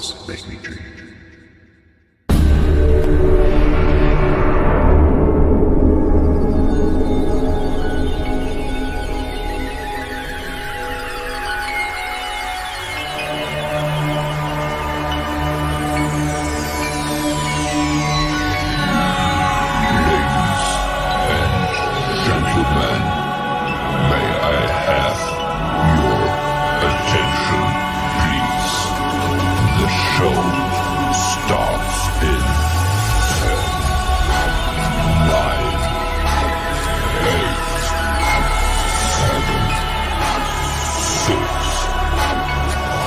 stars make me dream. Gentlemen, may I have your attention, please? The show starts in 10, 9, 8, 7, 6,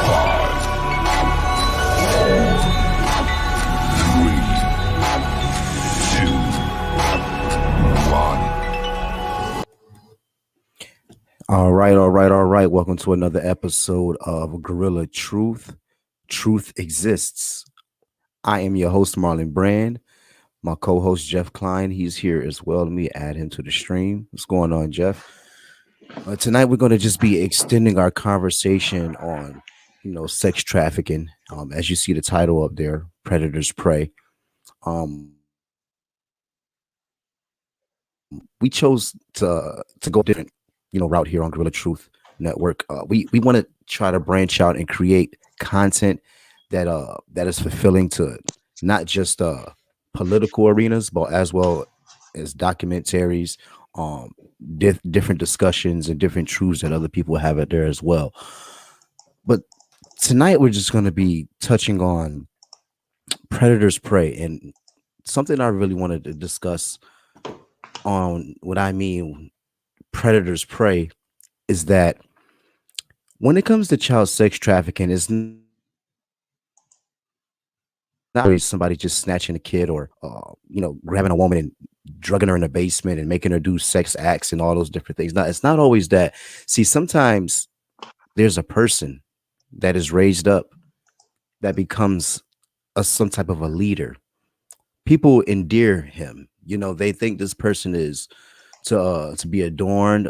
5, 4, 3, 2, 1. All right. Welcome to another episode of Gorilla Truth. Truth exists. I am your host, Marlon Brand. My co-host, Jeff Klein, he's here as well. Let me add him to the stream. What's going on, Jeff? Tonight, we're going to just be extending our conversation on, sex trafficking. As you see the title up there, Predators Prey. We chose to go a different route here on Gorilla Truth Network. We want to try to branch out and create content that is fulfilling to not just political arenas, but as well as documentaries, different discussions and different truths that other people have out there as well. But tonight we're just going to be touching on Predators Prey, and something I really wanted to discuss on what I mean Predators Prey is that when it comes to child sex trafficking, it's not always somebody just snatching a kid or grabbing a woman and drugging her in the basement and making her do sex acts and all those different things. Now, it's not always that. See, sometimes there's a person that is raised up that becomes some type of a leader. People endear him. They think this person is to be adorned.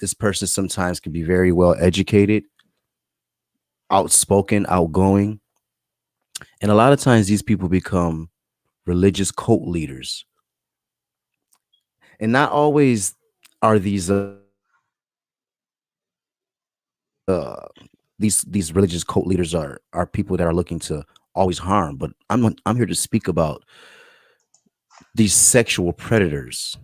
This person sometimes can be very well educated, outspoken, outgoing. And a lot of times these people become religious cult leaders. And not always are these these religious cult leaders are people that are looking to always harm, but I'm here to speak about these sexual predators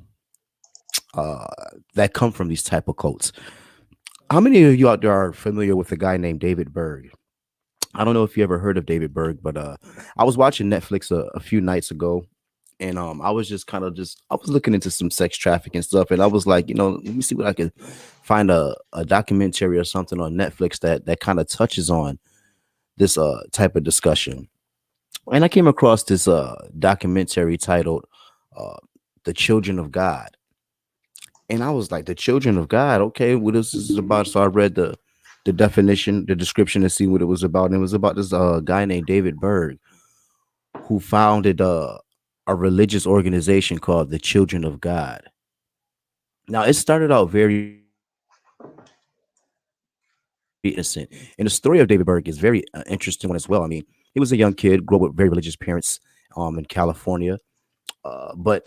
that come from these type of cults. How many of you out there are familiar with a guy named David Berg? I don't know if you ever heard of David Berg, but I was watching Netflix a few nights ago, and I was just I was looking into some sex trafficking stuff, and I was like, let me see what I can find a documentary or something on Netflix that kind of touches on this type of discussion. And I came across this documentary titled "The Children of God." And I was like, the children of God. Okay, what this is about? So I read the definition, the description, to see what it was about. And it was about this guy named David Berg, who founded a religious organization called the Children of God. Now, it started out very innocent, and the story of David Berg is very interesting one as well. I mean, he was a young kid, grew up with very religious parents in California, but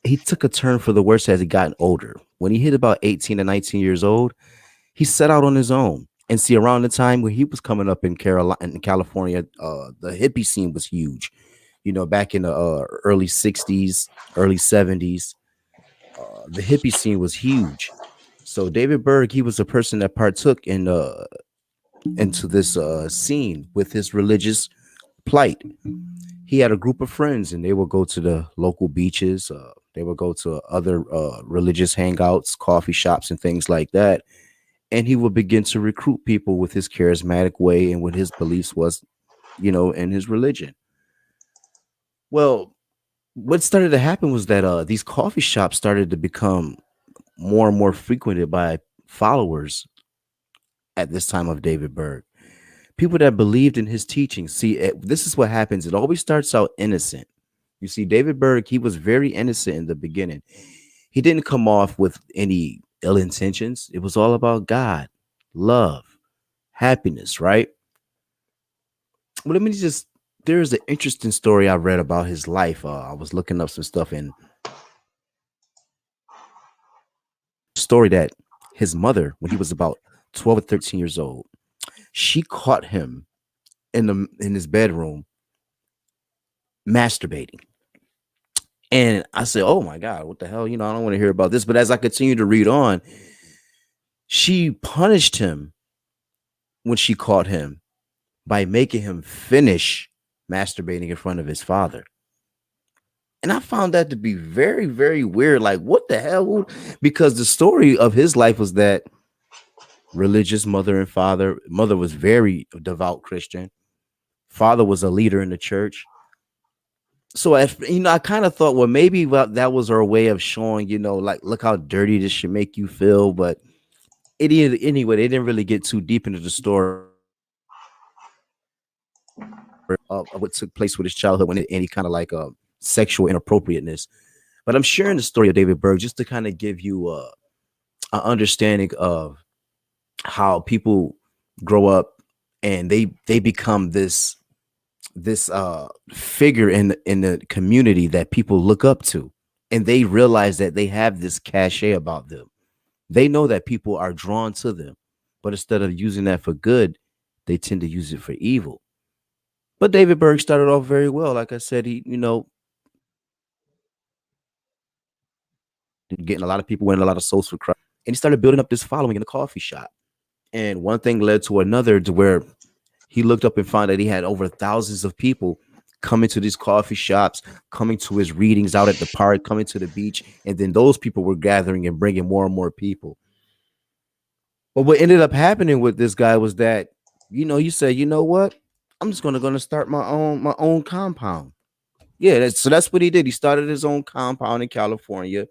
he took a turn for the worse as he got older. When he hit about 18 to 19 years old, he set out on his own. And see, around the time when he was coming up in California, the hippie scene was huge. Back in the early 60s, early 70s, the hippie scene was huge. So David Berg, he was a person that partook into this scene with his religious plight. He had a group of friends, and they would go to the local beaches. They would go to other religious hangouts, coffee shops, and things like that. And he would begin to recruit people with his charismatic way and what his beliefs was, in his religion. Well, what started to happen was that these coffee shops started to become more and more frequented by followers at this time of David Berg. People that believed in his teachings. See, this is what happens. It always starts out innocent. You see, David Berg, he was very innocent in the beginning. He didn't come off with any ill intentions. It was all about God, love, happiness, right? Well, let me just. There's an interesting story I read about his life. I was looking up some stuff, and story that his mother, when he was about 12 or 13 years old, she caught him in his bedroom masturbating. And I said, "Oh my God, what the hell? I don't want to hear about this." But as I continued to read on, she punished him when she caught him by making him finish masturbating in front of his father. And I found that to be very, very weird. Like, what the hell? Because the story of his life was that religious mother and father. Mother was very devout Christian. Father was a leader in the church. So, I kind of thought, well, maybe that was our way of showing, like, look how dirty this should make you feel. But anyway, they didn't really get too deep into the story of what took place with his childhood when any kind of like sexual inappropriateness. But I'm sharing the story of David Berg just to kind of give you an understanding of how people grow up and they become this figure in the community that people look up to, and they realize that they have this cachet about them. They know that people are drawn to them, but instead of using that for good, they tend to use it for evil. But David Berg started off very well. Like I said, he, getting a lot of people, winning a lot of souls for Christ. And he started building up this following in a coffee shop. And one thing led to another to where he looked up and found that he had over thousands of people coming to these coffee shops, coming to his readings out at the park, coming to the beach. And then those people were gathering and bringing more and more people. But what ended up happening with this guy was that, you said, you know what? I'm just gonna start my own compound. Yeah, that's what he did. He started his own compound in California,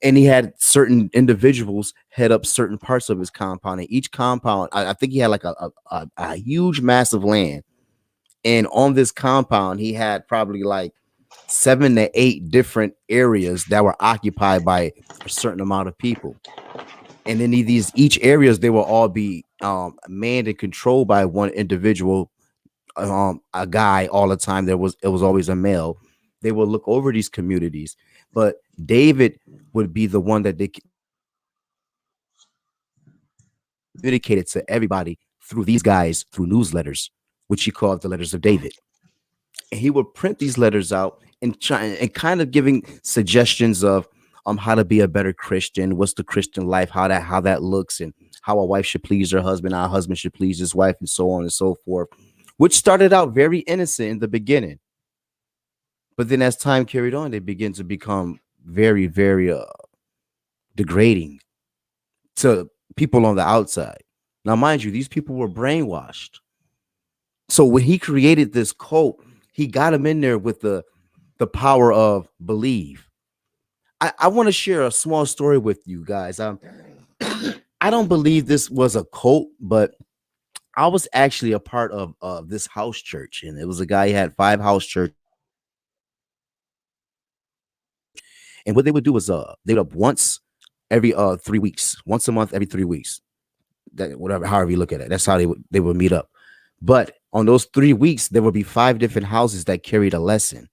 and he had certain individuals head up certain parts of his compound. And each compound, I think he had like a huge, massive land. And on this compound, he had probably like 7 to 8 different areas that were occupied by a certain amount of people. And then these each areas, they will all be manned and controlled by one individual, a guy all the time. It was always a male. They will look over these communities, but David would be the one that they communicated to everybody through these guys through newsletters, which he called the letters of David. And he would print these letters out and try and kind of giving suggestions of how to be a better Christian, what's the Christian life, how that looks, and how a wife should please her husband, how a husband should please his wife, and so on and so forth, which started out very innocent in the beginning. But then as time carried on, they begin to become very, very degrading to people on the outside. Now, mind you, these people were brainwashed. So when he created this cult, he got him in there with the power of believe. I want to share a small story with you guys. I don't believe this was a cult, but I was actually a part of this house church, and it was a guy who had 5 house church. And what they would do was they would up once every 3 weeks, once a month, every 3 weeks. That whatever, however you look at it, that's how they would meet up. But on those 3 weeks, there would be 5 different houses that carried a lesson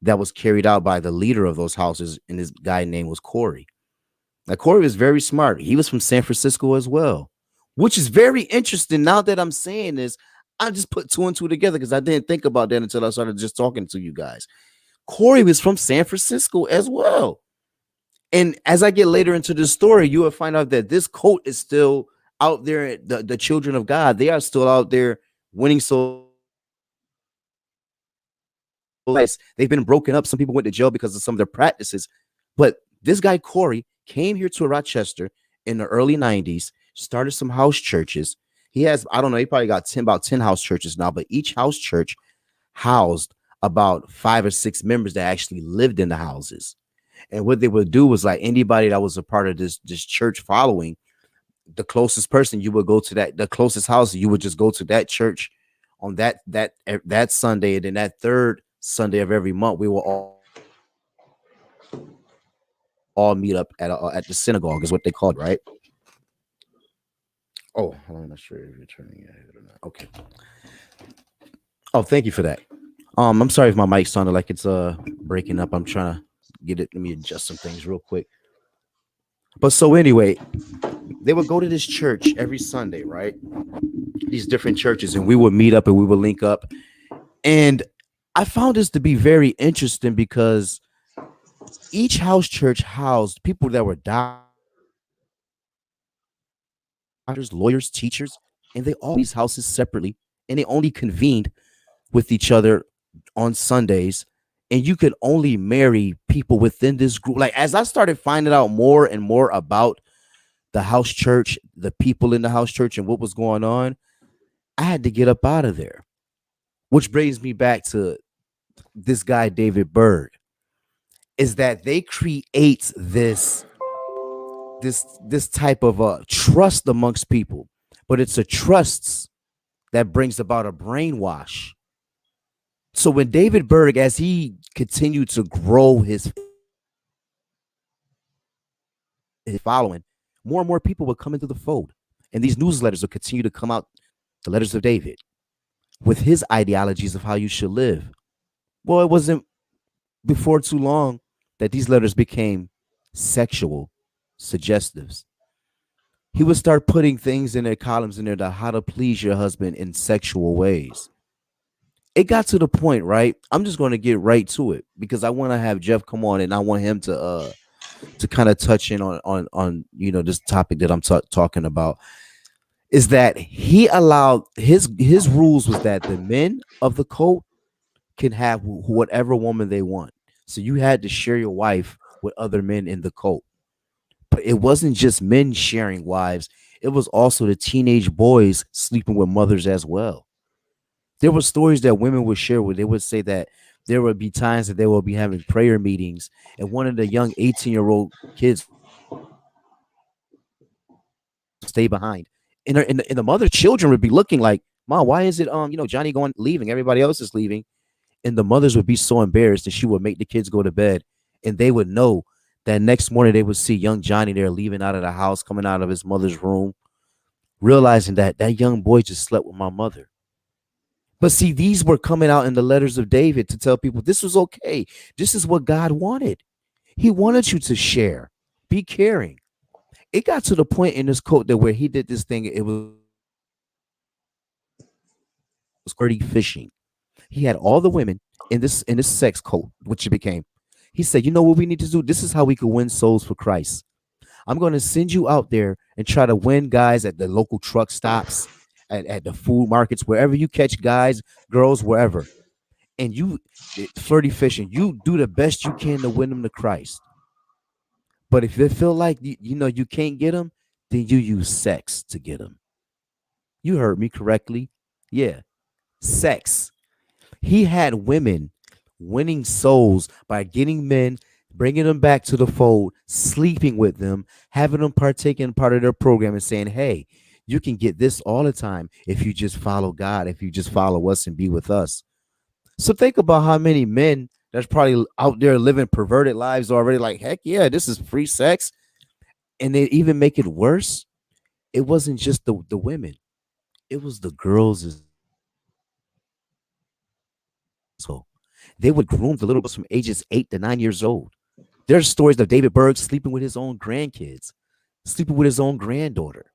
that was carried out by the leader of those houses, and this guy name was Corey. Now Corey was very smart. He was from San Francisco as well, which is very interesting. Now that I'm saying this, I just put two and two together because I didn't think about that until I started just talking to you guys. Corey was from San Francisco as well. And as I get later into the story, you will find out that this cult is still out there. The children of God, they are still out there winning souls. They've been broken up. Some people went to jail because of some of their practices. But this guy, Corey, came here to Rochester in the early 90s, started some house churches. He has, I don't know, he probably got about 10 house churches now, but each house church housed about 5 or 6 members that actually lived in the houses. And what they would do was like anybody that was a part of this church following, the closest person, you would go to the closest house, you would just go to that church on that Sunday, and then that third Sunday of every month, we will all meet up at the synagogue, is what they called, right? Oh, I'm not sure if you're turning your head or not. Okay. Oh, thank you for that. I'm sorry if my mic sounded like it's breaking up. I'm trying to get it. Let me adjust some things real quick. But so anyway, they would go to this church every Sunday, right? These different churches, and we would meet up and we would link up. And I found this to be very interesting because each house church housed people that were doctors, lawyers, teachers, and they all met in these houses separately, and they only convened with each other on Sundays. And you could only marry people within this group. Like as I started finding out more and more about the house church, the people in the house church, and what was going on, I had to get up out of there. Which brings me back to this guy, David Berg, is that they create this type of trust amongst people, but it's a trust that brings about a brainwash. So when David Berg, as he continued to grow his following, more and more people would come into the fold, and these newsletters will continue to come out, the letters of David, with his ideologies of how you should live. Well, it wasn't before too long that these letters became sexual suggestives. He would start putting things in their columns in there to how to please your husband in sexual ways. It got to the point, right? I'm just going to get right to it because I want to have Jeff come on and I want him to kind of touch in on this topic that I'm talking about. Is that he allowed his rules was that the men of the cult can have whatever woman they want. So you had to share your wife with other men in the cult. But it wasn't just men sharing wives, it was also the teenage boys sleeping with mothers as well. There were stories that women would share where they would say that there would be times that they will be having prayer meetings, and one of the young 18-year-old kids will stay behind. And the mother children would be looking like, Mom, why is it Johnny going leaving? Everybody else is leaving. And the mothers would be so embarrassed that she would make the kids go to bed, and they would know that next morning they would see young Johnny there leaving out of the house, coming out of his mother's room, realizing that that young boy just slept with my mother. But see, these were coming out in the letters of David to tell people this was okay. This is what God wanted. He wanted you to share, be caring. It got to the point in this quote that where he did this thing, it was called dirty fishing. He had all the women in this sex cult, which it became. He said, "You know what we need to do? This is how we could win souls for Christ. I'm going to send you out there and try to win guys at the local truck stops, at the food markets, wherever you catch guys, girls, wherever. And you flirty fishing, you do the best you can to win them to Christ. But if you feel like you can't get them, then you use sex to get them. You heard me correctly. Yeah, sex. He had women winning souls by getting men, bringing them back to the fold, sleeping with them, having them partake in part of their program, and saying, "Hey, you can get this all the time if you just follow God, if you just follow us and be with us." So think about how many men that's probably out there living perverted lives already. Like, heck yeah, this is free sex, and they even make it worse. It wasn't just the women; it was the girls as well. They would groom the little girls from ages 8 to 9 years old. There's stories of David Berg sleeping with his own grandkids, sleeping with his own granddaughter.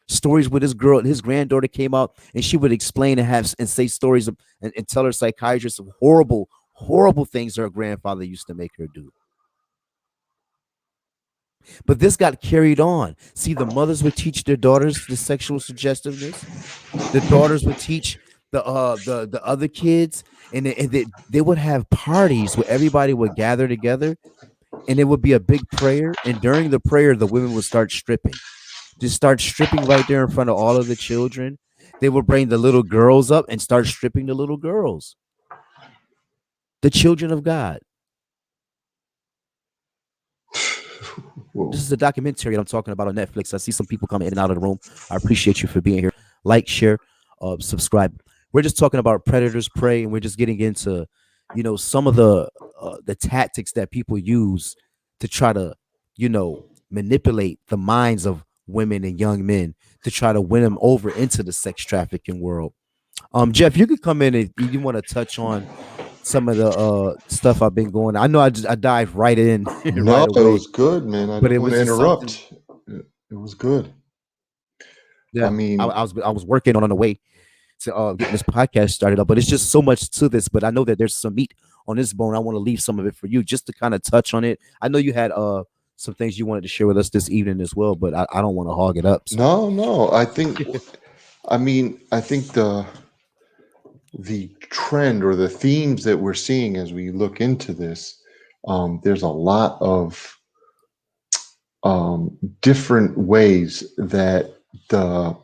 Stories with his granddaughter came out and she would explain and say stories and tell her psychiatrist of horrible things her grandfather used to make her do. But this got carried on. See, the mothers would teach their daughters the sexual suggestiveness. The daughters would teach the other kids, and they would have parties where everybody would gather together, and it would be a big prayer. And during the prayer, the women would start stripping, just start stripping right there in front of all of the children. They would bring the little girls up and start stripping the little girls, the children of God. This is a Whoa. documentary that I'm talking about on Netflix. I see some people coming in and out of the room. I appreciate you for being here. Like, share, subscribe. We're just talking about predators prey, and we're just getting into, some of the tactics that people use to try to, manipulate the minds of women and young men to try to win them over into the sex trafficking world. Jeff, you could come in and you want to touch on some of the stuff I've been going. I know I dived right in No, right it away, was good, man. I but didn't it want was to just something. interrupt. It was good. I Yeah, mean, I was working on the way to getting this podcast started up, but it's just so much to this. But I know that there's some meat on this bone. I want to leave some of it for you just to kind of touch on it. I know you had some things you wanted to share with us this evening as well, but I don't want to hog it up. So no, no. I think the trend or the themes that we're seeing as we look into this, there's a lot of different ways that the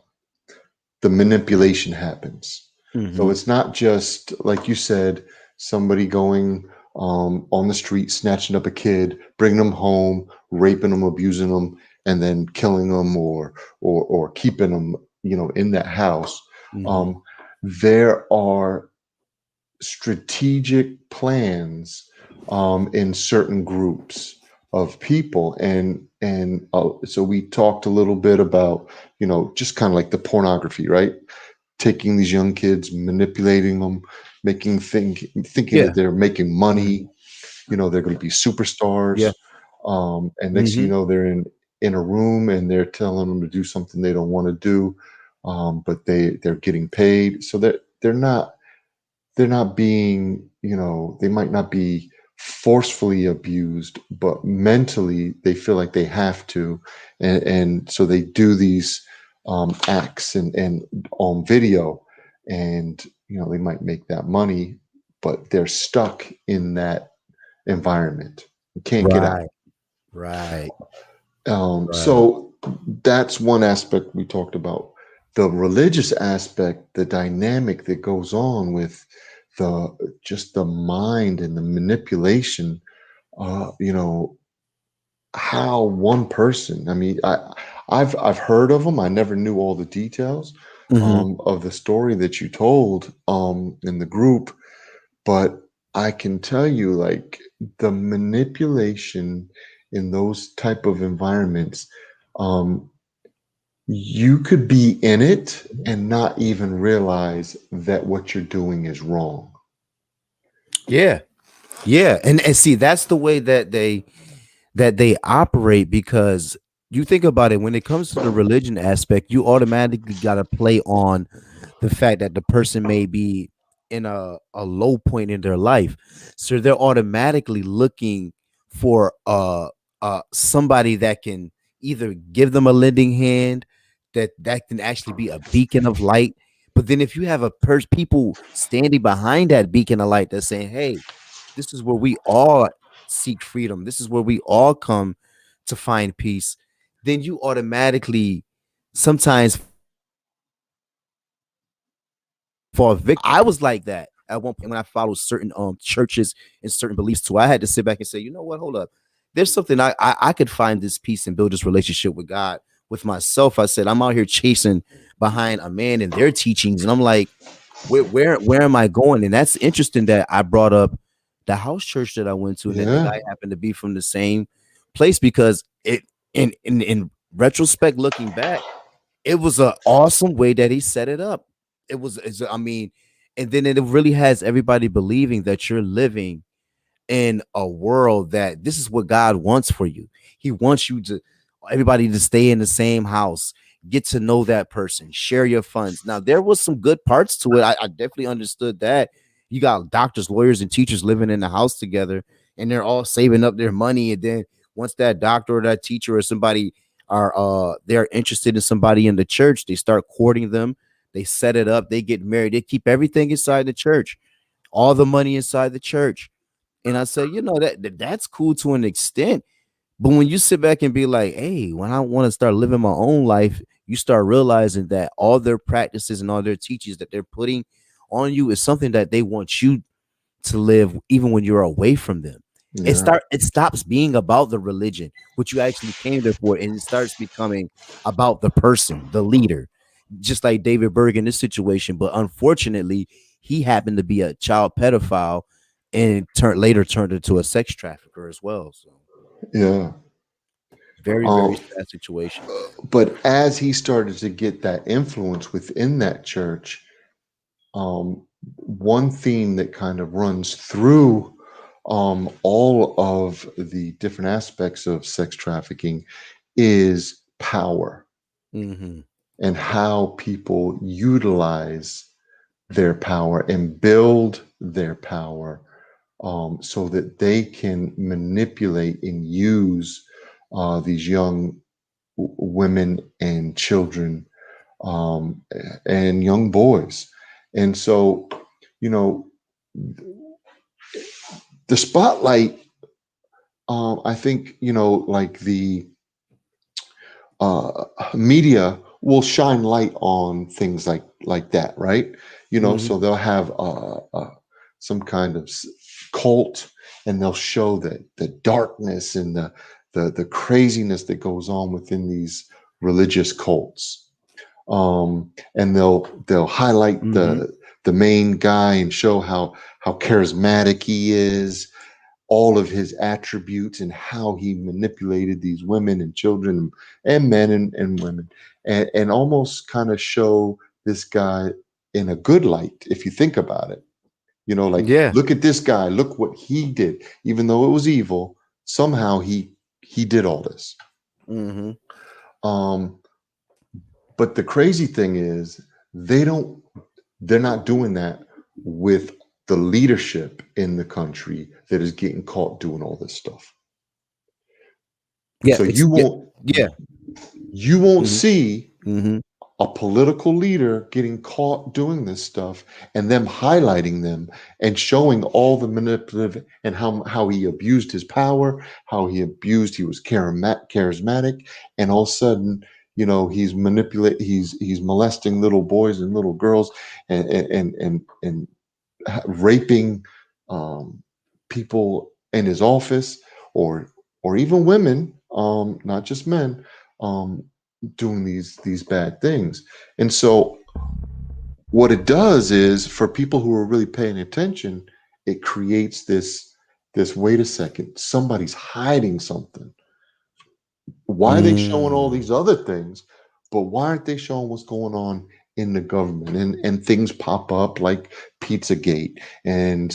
the manipulation happens. So hmm it's not just like you said, somebody going on the street, snatching up a kid, bringing them home, raping them, abusing them, and then killing them or keeping them, in that house. hmm Um, there are strategic plans in certain groups of people, and so we talked a little bit about just kind of like the pornography, right? Taking these young kids, manipulating them, thinking yeah, that they're making money. hmm They're going to be superstars, yeah, and next thing you hmm know, they're in a room and they're telling them to do something they don't want to do, but they're getting paid, so they're not being, they might not be forcefully abused, but mentally they feel like they have to, and so they do these acts and on video, and they might make that money, but they're stuck in that environment. You can't get out. right, right, right. So that's one aspect we talked about. The religious aspect, the dynamic that goes on with the just the mind and the manipulation. Uh, you know how one person. I mean, I've heard of them. I never knew all the details hmm of the story that you told in the group, but I can tell you, like, the manipulation in those type of environments, um, you could be in it and not even realize that what you're doing is wrong. Yeah, yeah, and see that's the way that they operate because you think about it when it comes to the religion aspect, you automatically got to play on the fact that the person may be in a low point in their life. So they're automatically looking for somebody that can either give them a lending hand, that can actually be a beacon of light. But then if you have people standing behind that beacon of light that's saying, hey, this is where we all seek freedom. This is where we all come to find peace. Then you automatically sometimes fall victim. I was like that at one point when I followed certain churches and certain beliefs too. I had to sit back and say, you know what, hold up. There's something I could find this peace and build this relationship with God with myself. I said, I'm out here chasing behind a man and their teachings. And I'm like, where am I going? And that's interesting that I brought up the house church that I went to and that the Yeah, guy happened to be from the same place because it in retrospect, looking back, it was an awesome way that he set it up. I mean, and then it really has everybody believing that you're living in a world that this is what God wants for you. He wants you to everybody to stay in the same house, get to know that person, share your funds. Now there was some good parts to it. I definitely understood that. You got doctors, lawyers, and teachers living in the house together, and they're all saving up their money. And then once that doctor or that teacher or somebody are they're interested in somebody in the church, they start courting them. They set it up. They get married. They keep everything inside the church, all the money inside the church. And I say, you know, that's cool to an extent. But when you sit back and be like, hey, when I want to start living my own life, you start realizing that all their practices and all their teachings that they're putting on you is something that they want you to live even when you're away from them. yeah, It stops being about the religion, which you actually came there for, and it starts becoming about the person, the leader, just like David Berg in this situation. But unfortunately, he happened to be a child pedophile and later turned into a sex trafficker as well. So yeah. very, very Um, sad situation. but as he started to get that influence within that church, one theme that kind of runs through all of the different aspects of sex trafficking is power Hmm. and how people utilize their power and build their power so that they can manipulate and use these young women and children um, and young boys. And so, you know, the spotlight, I think, like the uh, media will shine light on things like that, right? Hmm. So they'll have some kind of cult, and they'll show the darkness and the craziness that goes on within these religious cults. And they'll highlight Hmm. the main guy and show how charismatic he is, all of his attributes, and how he manipulated these women and children and men and women, and almost kind of show this guy in a good light if you think about it. Like, Yeah. look at this guy, look what he did. Even though it was evil, somehow he did all this. Hmm. um but the crazy thing is, they don't they're not doing that with the leadership in the country that is getting caught doing all this stuff. Yeah. So It's yeah. Yeah. you won't Hmm. see Hmm. a political leader getting caught doing this stuff and them highlighting them and showing all the manipulative and how he abused his power, how he was charismatic, and all of a sudden, he's molesting little boys and little girls, and raping um, people in his office, or even women, not just men, um, doing these bad things. And so what it does is, for people who are really paying attention, it creates this, wait a second, somebody's hiding something. Why are they showing all Mm. these other things, but why aren't they showing what's going on in the government? And things pop up like Pizzagate, and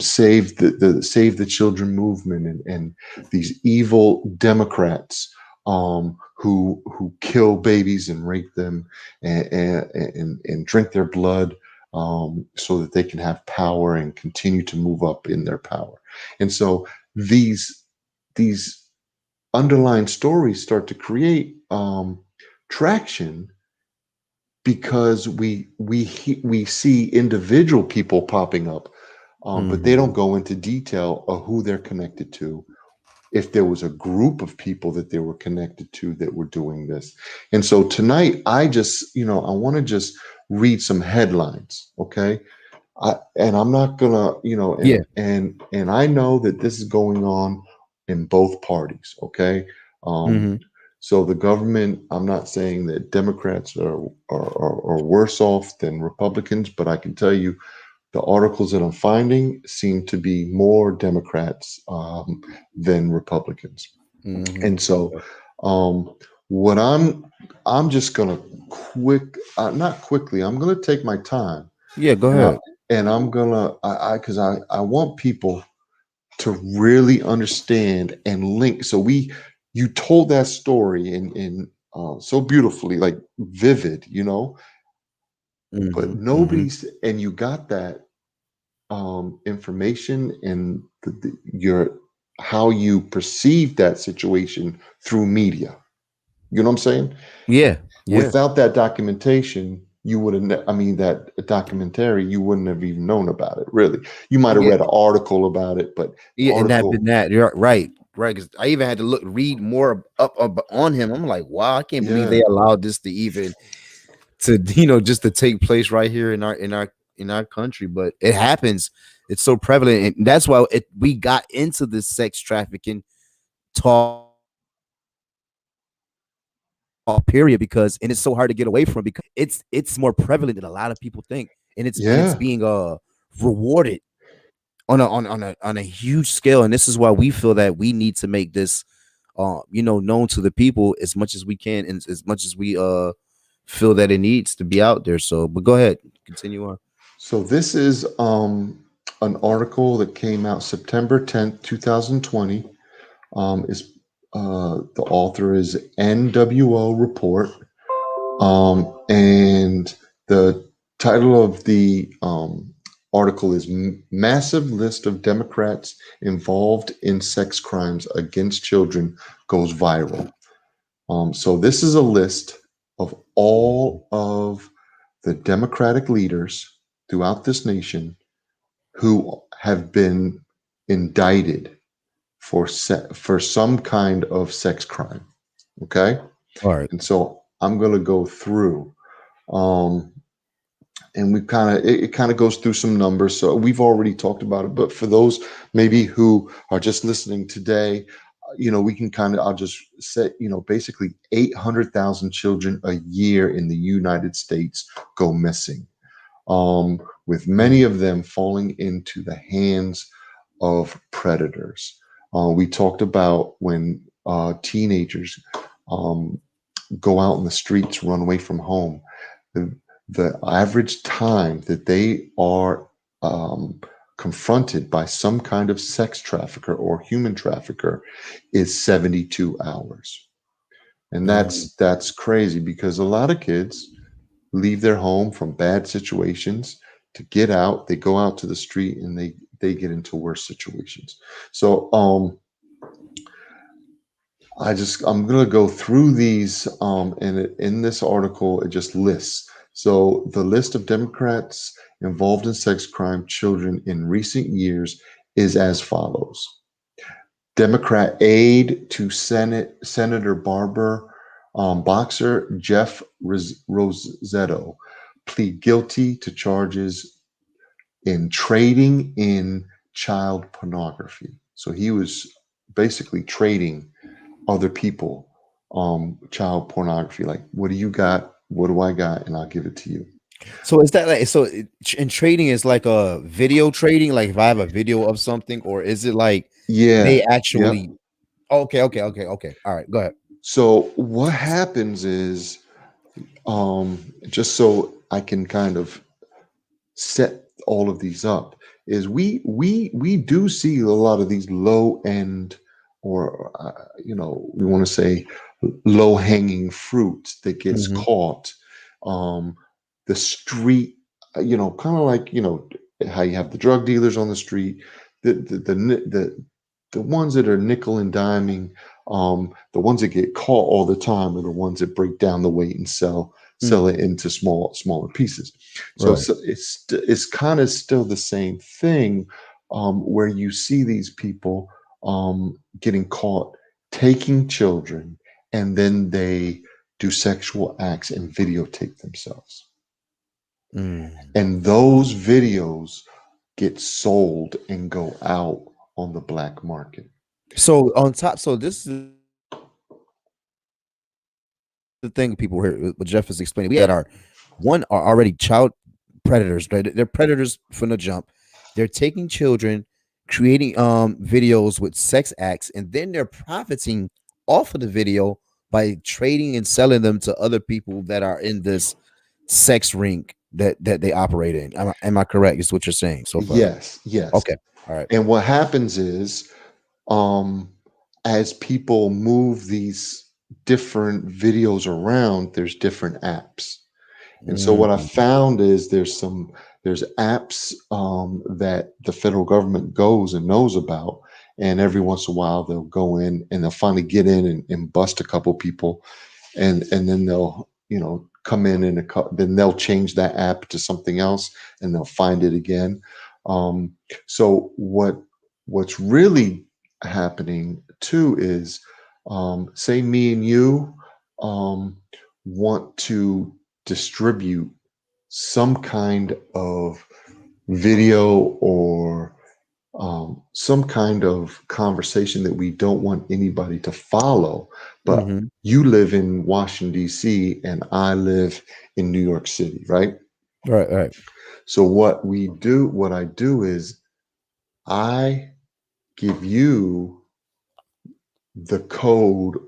Save the Children movement, and these evil Democrats, who kill babies and rape them, and drink their blood, so that they can have power and continue to move up in their power. And so these underlying stories start to create traction, because we see individual people popping up, but they don't Hmm. go into detail of who they're connected to, if there was a group of people that they were connected to that were doing this. And so tonight, I want to just read some headlines, okay? And I'm not gonna, Yeah. and I know that this is going on in both parties, okay? Um, Hmm. so the government, I'm not saying that Democrats are worse off than Republicans, but I can tell you the articles that I'm finding seem to be more Democrats than Republicans. Hmm. And so, um, what I'm just gonna not quickly, I'm gonna take my time, Yeah. Go and I ahead. and I'm gonna because I want people to really understand and link. So you told that story in so beautifully, like vivid, but Hmm. Hmm. nobody's and you got that information and your how you perceive that situation through media. You know what I'm saying? Yeah. Yeah. Without that documentation, you would have, I mean, that documentary, you wouldn't have even known about it, really. You might have Yeah. read an article about it, but the Yeah. And that been article, that. You're right. Right. Because I even had to read more up on him. I'm like, wow, I can't believe yeah, they allowed this to even just to take place right here in our country. But it happens. It's so prevalent, and that's why we got into this sex trafficking talk period, because and it's so hard to get away from, because it's more prevalent than a lot of people think, and it's yeah, being rewarded on a huge scale. And this is why we feel that we need to make this known to the people as much as we can, and as much as we feel that it needs to be out there. So, but go ahead, continue on. So this is an article that came out September 10th, 2020. Is The author is NWO Report, and the title of the article is "Massive List of Democrats Involved in Sex Crimes Against Children Goes Viral." So this is a list of all of the Democratic leaders throughout this nation who have been indicted for some kind of sex crime. Okay, All right. and so I'm going to go through, um, and we kind of it kind of goes through some numbers. So we've already talked about it, but for those maybe who are just listening today, we can kind of I'll just say, basically 800,000 children a year in the United States go missing, with many of them falling into the hands of predators. We talked about when teenagers um, go out in the streets, run away from home. The, the average time that they are um, confronted by some kind of sex trafficker or human trafficker is 72 hours. And Mm. that's crazy because a lot of kids leave their home from bad situations to get out. They go out to the street and they get into worse situations. So I'm gonna go through these, and in this article it just lists. So the list of Democrats involved in sex crime children in recent years is as follows: Democrat aide to Senator Barbara Boxer Jeff Rosetto plead guilty to charges in trading in child pornography. So he was basically trading other people child pornography. Like, what do you got? What do I got? And I'll give it to you. So is that like in trading is like a video trading? Like if I have a video of something, or is it like Yeah. they Yep. actually? Okay. All right, go ahead. So what happens is, just so I can kind of set all of these up, is we do see a lot of these low end, or we want to say low hanging fruit that gets Hmm. caught. um the street, kind of like, how you have the drug dealers on the street, the ones that are nickel and diming, the ones that get caught all the time are the ones that break down the weight and sell it into smaller pieces. So, Right. it's kind of still the same thing, where you see these people getting caught taking children, and then they do sexual acts and videotape themselves. Mm. And those videos get sold and go out on the black market. So on top, so this is the thing people hear what Jeff is explaining. We had our one are already child predators, right? They're predators from the jump. They're taking children, creating videos with sex acts, and then they're profiting off of the video by trading and selling them to other people that are in this sex rink that they operate in. Am I correct? Is what you're saying so far? Yes, yes. Okay. All right. And what happens is, um, as people move these different videos around, there's different apps. And so what I Mm. found is there's apps that the federal government goes and knows about, and every once in a while they'll go in and they'll finally get in and bust a couple people, and then they'll, come in and then they'll change that app to something else, and they'll find it again. So what's really happening too is, say me and you want to distribute some kind of video, or some kind of conversation that we don't want anybody to follow. But Hmm. you live in Washington, D.C., and I live in New York City, right? Right. Right. So what I do is I give you the code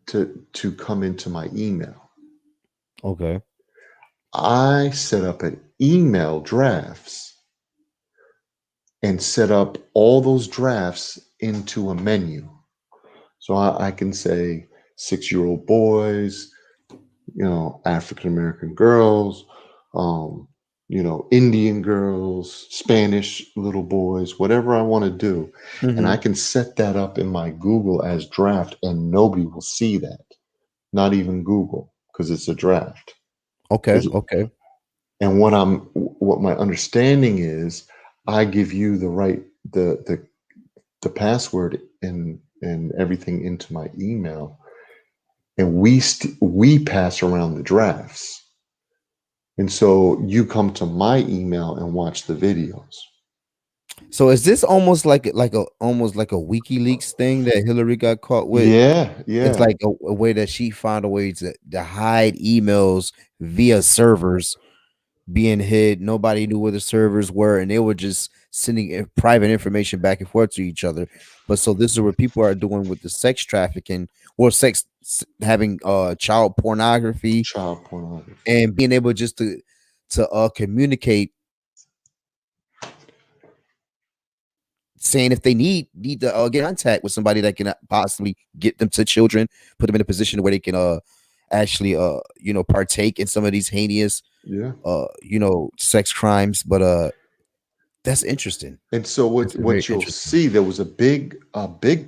to come into my email. Okay. I set up an email drafts and set up all those drafts into a menu. So I can say 6-year-old boys, African American girls, um, Indian girls, Spanish little boys, whatever I want to do. And I Hmm. can set that up in my Google as draft, and nobody will see that, not even Google, because it's a draft. Okay. Is Okay. and what my understanding is, I give you the right the password and everything into my email, and we pass around the drafts. And so you come to my email and watch the videos. So is this almost like a almost like a WikiLeaks thing that Hillary got caught with? Yeah, It's yeah, like a way that she found a way to hide emails via servers being hid. Nobody knew where the servers were, and they were just sending private information back and forth to each other. But so this is what people are doing with the sex trafficking or having child pornography child pornography. and being able just to communicate, saying if they need to get in contact with somebody that can possibly get them to children, put them in a position where they can actually partake in some of these heinous Yeah. sex crimes. But that's interesting. And so That's very what you'll interesting. see, there was a big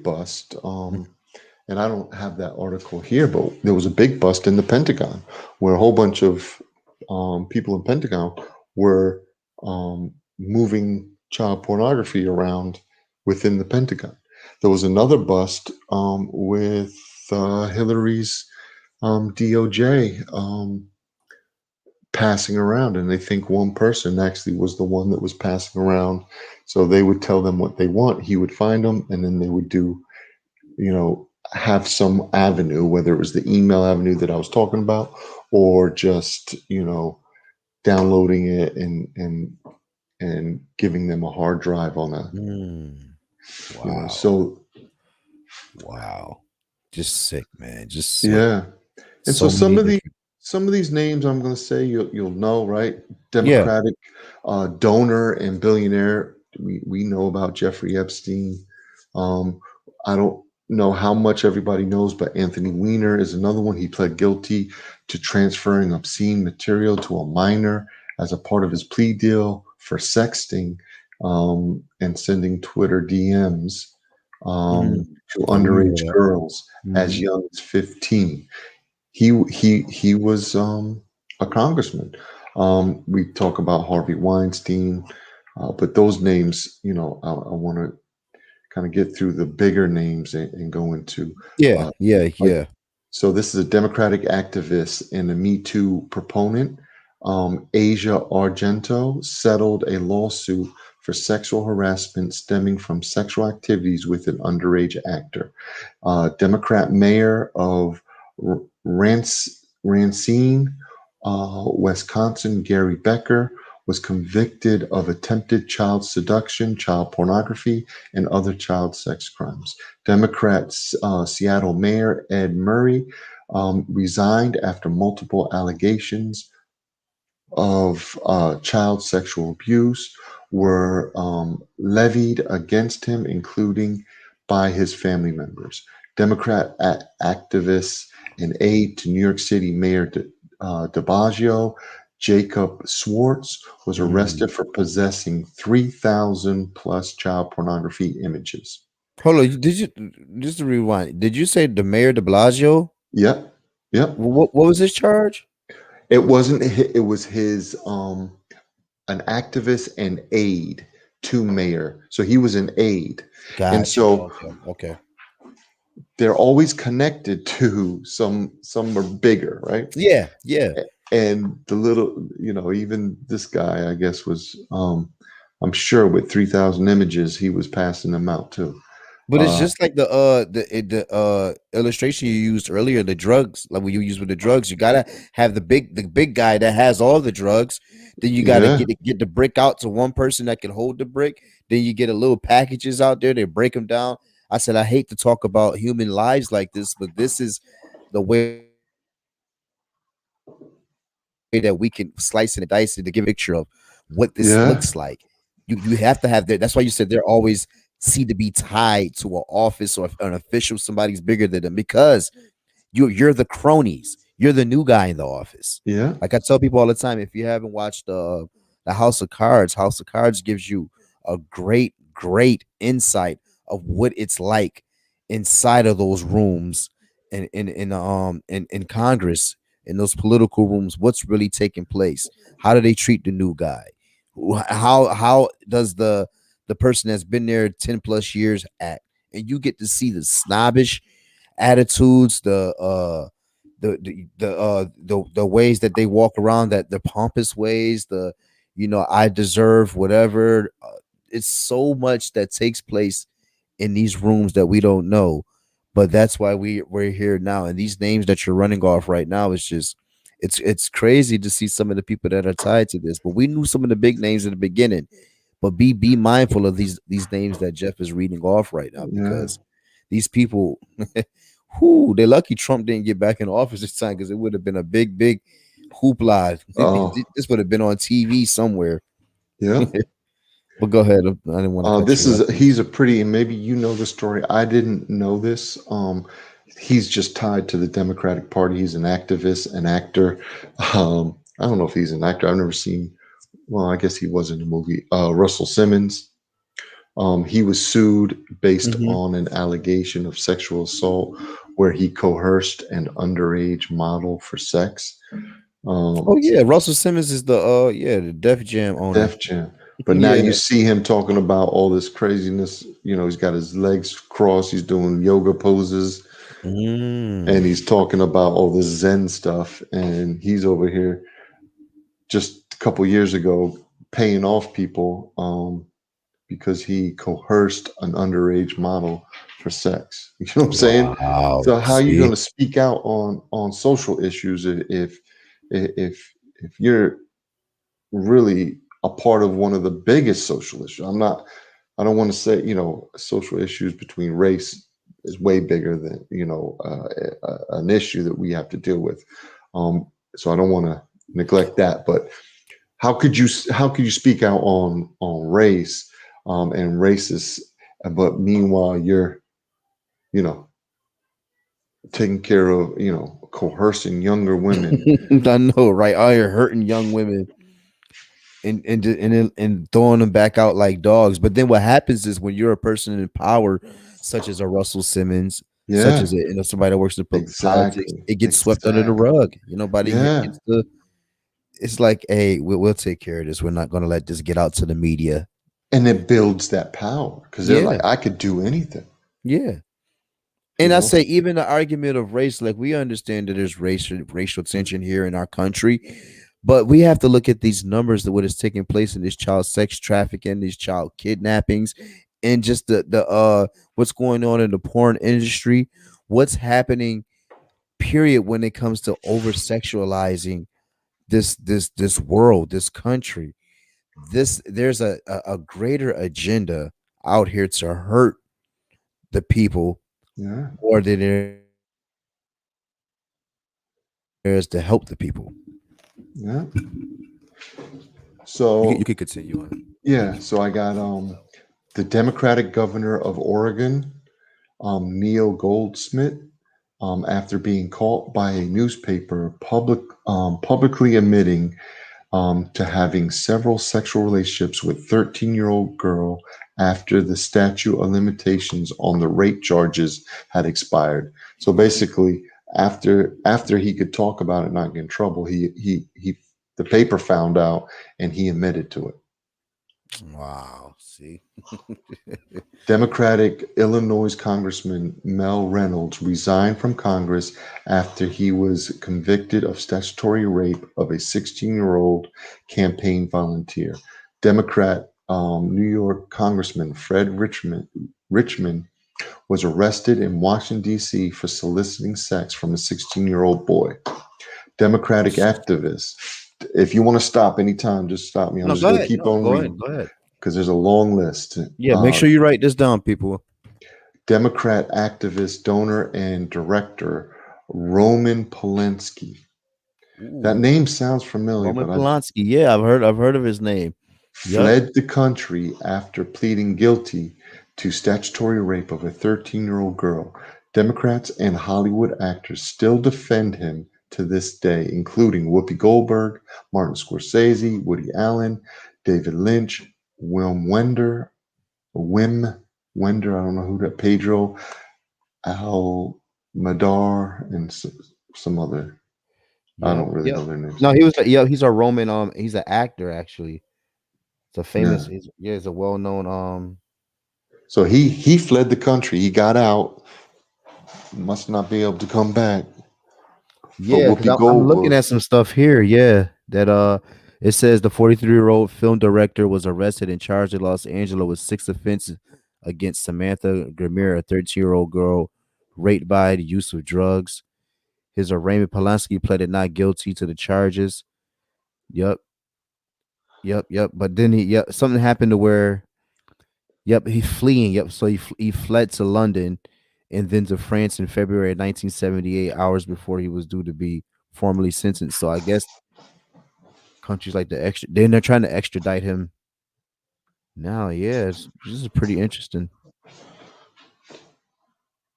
bust, and I don't have that article here, but there was a big bust in the Pentagon where a whole bunch of people in Pentagon were moving child pornography around within the Pentagon. There was another bust with Hillary's DOJ passing around, and they think one person actually was the one that was passing around. So they would tell them what they want, he would find them, and then they would do, have some avenue, whether it was the email avenue that I was talking about, or just downloading it and giving them a hard drive on a Mm. Wow. so Wow. Just sick, man. Just sick. yeah. And so So many different. some of these names I'm going to say you'll know, right? Yeah. Democratic donor and billionaire. We know about Jeffrey Epstein. I don't know how much everybody knows, but Anthony Weiner is another one. He pled guilty to transferring obscene material to a minor as a part of his plea deal for sexting and sending Twitter DMs Mm. to I remember underage that. girls as Hmm. young as 15. He was a congressman. We talk about Harvey Weinstein, but those names, I want to kind of get through the bigger names and go into Yeah. uh, Yeah. like Yeah. so. This is a Democratic activist and a Me Too proponent. Asia Argento settled a lawsuit for sexual harassment stemming from sexual activities with an underage actor. Democrat mayor of Racine, Wisconsin, Gary Becker, was convicted of attempted child seduction, child pornography, and other child sex crimes. Democrats Seattle Mayor Ed Murray resigned after multiple allegations of child sexual abuse were levied against him, including by his family members. Democrat activists and aide to New York City Mayor de Blasio, Jacob Swartz, was Mm. arrested for possessing 3,000 plus child pornography images. Hold on. Did you just to rewind? Did you say the mayor de Blasio? Yep, yep. What was his charge? It wasn't. It was his an activist and aide to mayor. So he was an aide. And Got you. so Okay. Okay. they're always connected to some are bigger, right? Yeah. Yeah. And the little, even this guy, I guess, was I'm sure with 3,000 images, he was passing them out too. But it's Uh just like the illustration you used earlier, the drugs, like what you use with the drugs. You gotta have the big guy that has all the drugs. Then you gotta yeah. get the brick out to one person that can hold the brick. Then you get a little packages out there. They break them down. I said I hate to talk about human lives like this, but this is the way that we can slice and dice it to give a picture of what this Yeah. looks like. You have to have that. That's why you said they're always see to be tied to an office or an official, somebody's bigger than them, because you're the cronies. You're the new guy in the office. Yeah. Like I tell people all the time, if you haven't watched the House of Cards gives you a great insight of what it's like inside of those rooms in Congress, in those political rooms. What's really taking place? How do they treat the new guy? How does the person that's been there 10 plus years act? And you get to see the snobbish attitudes, the ways that they walk around, that the pompous ways, the I deserve whatever. It's so much that takes place in these rooms that we don't know, but that's why we're here now. And these names that you're running off right now is just it's crazy to see some of the people that are tied to this. But we knew some of the big names in the beginning. But be mindful of these names that Jeff is reading off right now, Yeah. because these people, whoo, they're lucky Trump didn't get back in office this time, because it would have been a big hoopla. Oh, This would have been on TV somewhere. yeah. But go ahead. I didn't want to cut This you is off. he's a pretty, and maybe you know the story. I didn't know this. He's just tied to the Democratic Party. He's an activist, an actor. I don't know if he's an actor. I've never seen. Well, I guess he was in the movie. Russell Simmons. He was sued based Hmm. on an allegation of sexual assault, where he coerced an underage model for sex. Oh Um, yeah, Russell Simmons is the the Def Jam owner. Def Jam. But now Yeah. you see him talking about all this craziness. You know, he's got his legs crossed, he's doing yoga poses, and Mm. he's talking about all this Zen stuff. And he's over here just a couple years ago paying off people because he coerced an underage model for sex. You know what I'm saying? Wow. So how are you going See? to speak out on social issues if if you're really a part of one of the biggest social issues? I don't want to say, social issues between race is way bigger than, an issue that we have to deal with. So I don't want to neglect that, but how could you speak out on race and racist, but meanwhile you're, you know, taking care of, coercing younger women. I know, right? Out here hurting young women and throwing them back out like dogs. But then what happens is, when you're a person in power, such as a Russell Simmons, such Yeah, as somebody that works in politics, exactly. it gets swept under the Exactly. rug. Nobody Yeah. gets the. It's like, hey, we'll take care of this. We're not going to let this get out to the media. And it builds that power because they're Yeah, like, I could do anything, yeah. you And I know? say, even the argument of race, like, we understand that there's racial tension here in our country, but we have to look at these numbers, that what is taking place in this child sex trafficking, these child kidnappings, and just the what's going on in the porn industry, what's happening, period, when it comes to over sexualizing this world, this country. There's a greater agenda out here to hurt the people Yeah. more than there is to help the people. Yeah. You So, could continue on. yeah. So I got the Democratic governor of Oregon, Neil Goldsmith, after being caught by a newspaper publicly admitting to having several sexual relationships with 13-year-old girl after the statute of limitations on the rape charges had expired. So basically, after he could talk about it, not get in trouble, he the paper found out and he admitted to it. Wow. See. Democratic Illinois Congressman Mel Reynolds resigned from Congress after he was convicted of statutory rape of a 16-year-old campaign volunteer. Democrat New York Congressman Fred Richmond was arrested in Washington, D.C. for soliciting sex from a 16-year-old boy. Democratic activists. If you want to stop anytime, just stop me. I'm No, just go going to ahead. keep No, on go ahead. reading Go ahead. because there's a long list. Yeah, make Uh, sure you write this down, people. Democrat activist, donor, and director Roman Polanski. That Ooh, name sounds familiar, Roman but I Polanski. Yeah, I've heard of his name. Yep. fled the country after pleading guilty to statutory rape of a 13-year-old girl. Democrats and Hollywood actors still defend him to this day, including Whoopi Goldberg, Martin Scorsese, Woody Allen, David Lynch, Wim Wender, I don't know who that, Pedro Almadar, and some other. I Yep. don't really Yep. know their names. No, he was. Yeah, he's a Roman. He's an actor actually. It's a famous. Yeah. He's a well known. So he fled the country. He got out. Must not be able to come back. But Yeah, because Whoopi I'm looking Goldberg, at some stuff here. Yeah, that it says the 43-year-old film director was arrested and charged in Los Angeles with 6 offenses against Samantha Grammer, a 13-year-old girl raped by the use of drugs. His Raymond Polanski pleaded not guilty to the charges. Yep, yep. But then something happened to where, yep, he's fleeing. Yep, so he fled to London and then to France in February 1978, hours before he was due to be formally sentenced. So I guess countries like then they're trying to extradite him now. Yeah, this is pretty interesting.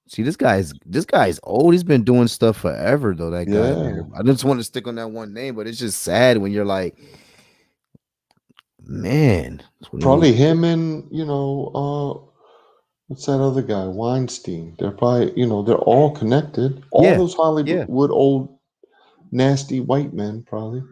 See, this guy's old. He's been doing stuff forever, though. That guy, yeah, man. I just want to stick on that one name, but it's just sad when you're like, man, 28. probably him and what's that other guy, Weinstein? They're probably they're all connected. All Yeah, those yeah, Hollywood old nasty white men probably.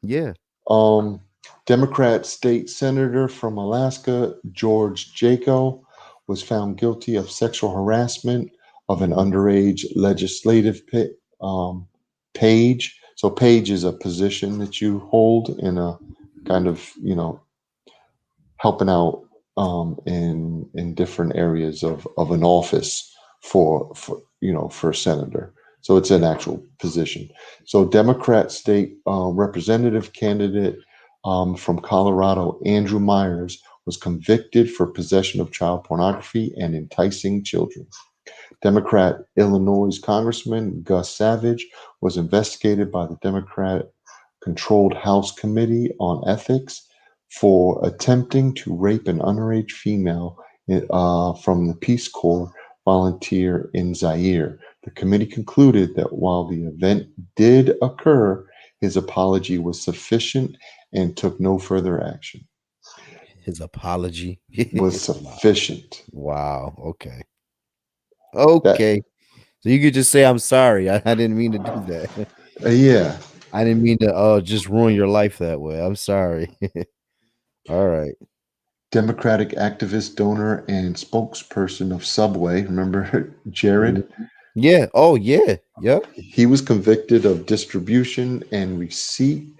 yeah. Um, Democrat state senator from Alaska, George Jaco, was found guilty of sexual harassment of an Mhm. underage legislative page. So, page is a position that you hold in a kind of, helping out in different areas of an office for a senator. So it's an actual position. So Democrat state representative candidate from Colorado, Andrew Myers, was convicted for possession of child pornography and enticing children. Democrat Illinois Congressman Gus Savage was investigated by the Democrat controlled House Committee on Ethics for attempting to rape an underage female from the Peace Corps volunteer in Zaire. The committee concluded that while the event did occur, his apology was sufficient and took no further action. His apology. Was Wow. sufficient. Wow. Okay. That Okay. So you could just say I'm sorry. I didn't mean to do that. yeah. I didn't mean to just ruin your life that way. I'm sorry. All right. Democratic activist, donor, and spokesperson of Subway. Remember Mhm. Jared? Yeah. Oh yeah. Yep. He was convicted of distribution and receipt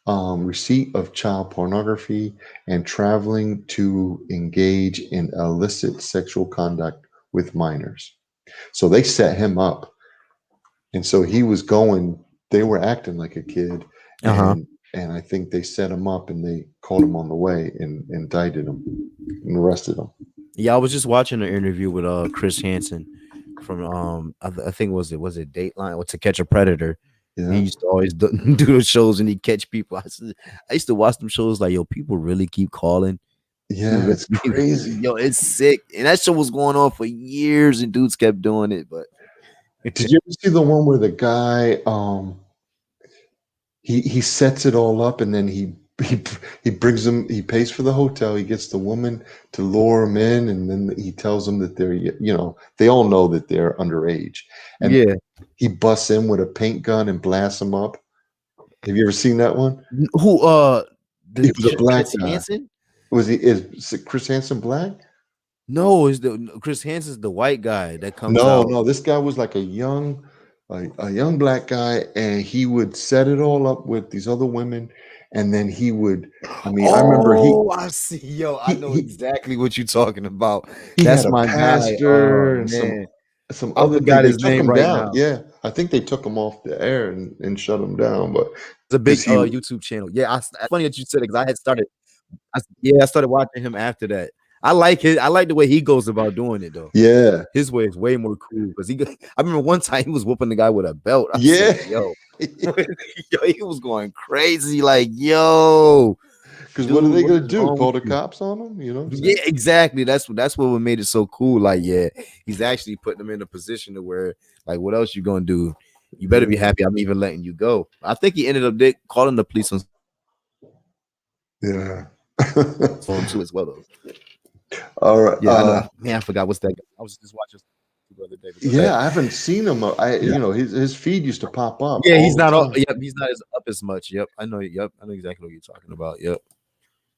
of child pornography and traveling to engage in illicit sexual conduct with minors. So they set him up, and so he was going. They were acting like a kid, Uh-huh. and I think they set him up, and they caught him on the way and indicted him and arrested him. Yeah, I was just watching an interview with Chris Hansen from I think was it Dateline or To Catch a Predator. He Yeah, used to always do those shows and he catch people. I used to watch them shows like, yo, people really keep calling. People yeah, really, it's crazy. yo, it's sick. And that show was going on for years and dudes kept doing it. But Did you ever see the one where the guy he sets it all up and then he he brings them, he pays for the hotel, he gets the woman to lure him in, and then he tells them that they're they all know that they're underage, and yeah. he busts in with a paint gun and blasts them up. Have you ever seen that one? Who He the was a black Chris guy. Hansen? Was he is Chris Hansen black? No, is the Chris Hansen's the white guy that comes No, out. no, this guy was like a young black guy, and he would set it all up with these other women, and then he would. I mean, I remember Oh, I see. Yo, I he know he exactly what you're talking about. he had That's a my guy. Oh pastor and man, some I other thing. forgot They his took name him right down. now. Yeah, I think they took him off the air and shut him down. But It's a because big he, YouTube channel. Yeah, funny that you said it because I had started. Yeah, I started watching him after that. I like it. I like the way he goes about doing it though. Yeah, His way is way more cool because I remember one time he was whooping the guy with a belt. I yeah. said, "Yo, yo," he was going crazy. Like, "Yo, Because what are dude, they what gonna is do? wrong with Call the you?" cops on them? You know what I'm saying? Yeah, exactly. That's what made it so cool. Like, yeah, he's actually putting them in a position to where, like, what else you gonna do? You better be Yeah, happy I'm even letting you go. I think he ended up calling the police on yeah. him too as well, though. All right. Yeah, I know. Man, I forgot what's that. I was just watching the other day. But go ahead. Yeah, I haven't seen him. Yeah, His feed used to pop up yeah, all he's the not. time. Yep, he's not as up as much. Yep, I know. Yep, I know exactly what you're talking about. Yep.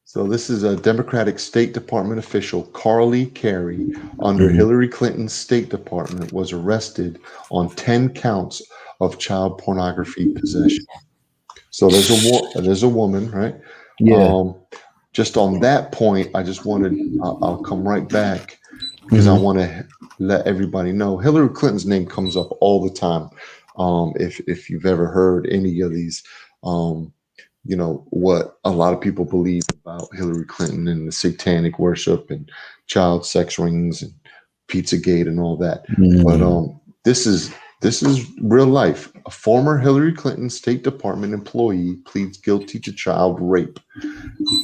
So this is a Democratic State Department official, Carly Carey, under Mhm. Hillary Clinton's State Department, was arrested on 10 counts of child pornography possession. So there's a woman, right? Yeah. Um, just on that point, I just wanted I'll come right back because I Mhm. want to let everybody know Hillary Clinton's name comes up all the time. If you've ever heard any of these, um, what a lot of people believe about Hillary Clinton and the satanic worship and child sex rings and Pizzagate and all that. But Mhm. this is real life. A former Hillary Clinton State Department employee pleads guilty to child rape.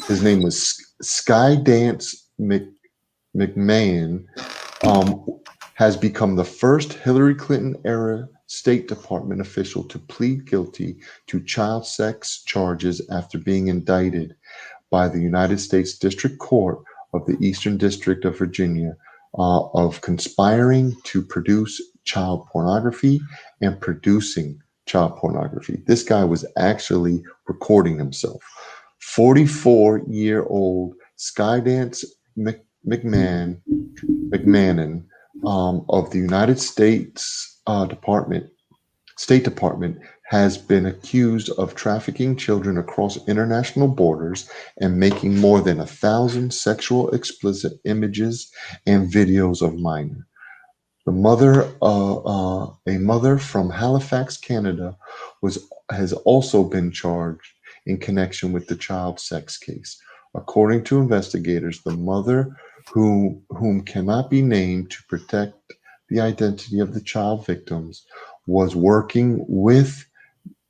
His name was Skydance McMahon. Um, has become the first Hillary Clinton era State Department official to plead guilty to child sex charges after being indicted by the United States District Court of the Eastern District of Virginia of conspiring to produce child pornography and producing child pornography. This guy was actually recording himself. 44-year-old Skydance McMahon of the United States State Department has been accused of trafficking children across international borders and making more than 1,000 sexual explicit images and videos of minors. A mother from Halifax, Canada, has also been charged in connection with the child sex case. According to investigators, the mother, whom cannot be named to protect the identity of the child victims, was working with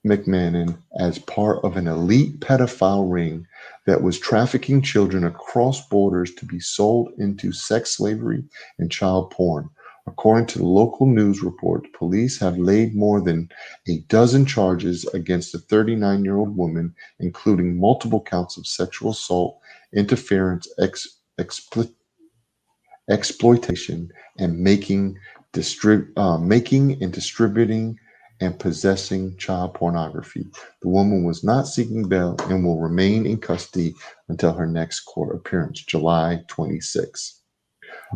McMahon as part of an elite pedophile ring that was trafficking children across borders to be sold into sex slavery and child porn. According to the local news report, police have laid more than a dozen charges against the 39-year-old woman, including multiple counts of sexual assault, interference, exploitation, and making and distributing and possessing child pornography. The woman was not seeking bail and will remain in custody until her next court appearance, July 26.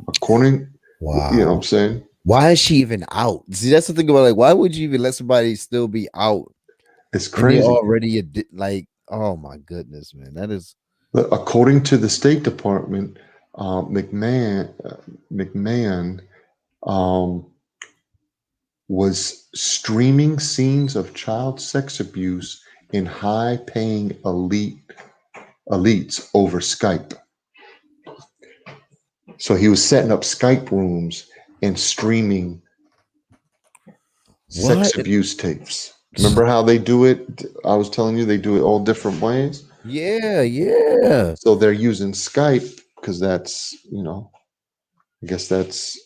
According, you know what I'm Wow. saying? Why is she even out? See, that's the thing about like, why would you even let somebody still be out It's and they crazy. already like? Oh my goodness, man, that is But according to the State Department, McMahon um, was streaming scenes of child sex abuse in high-paying elites over Skype. So he was setting up Skype rooms and streaming what? sex abuse tapes. Remember how they do it? I was telling you they do it all different ways. Yeah, yeah. So they're using Skype because I guess that's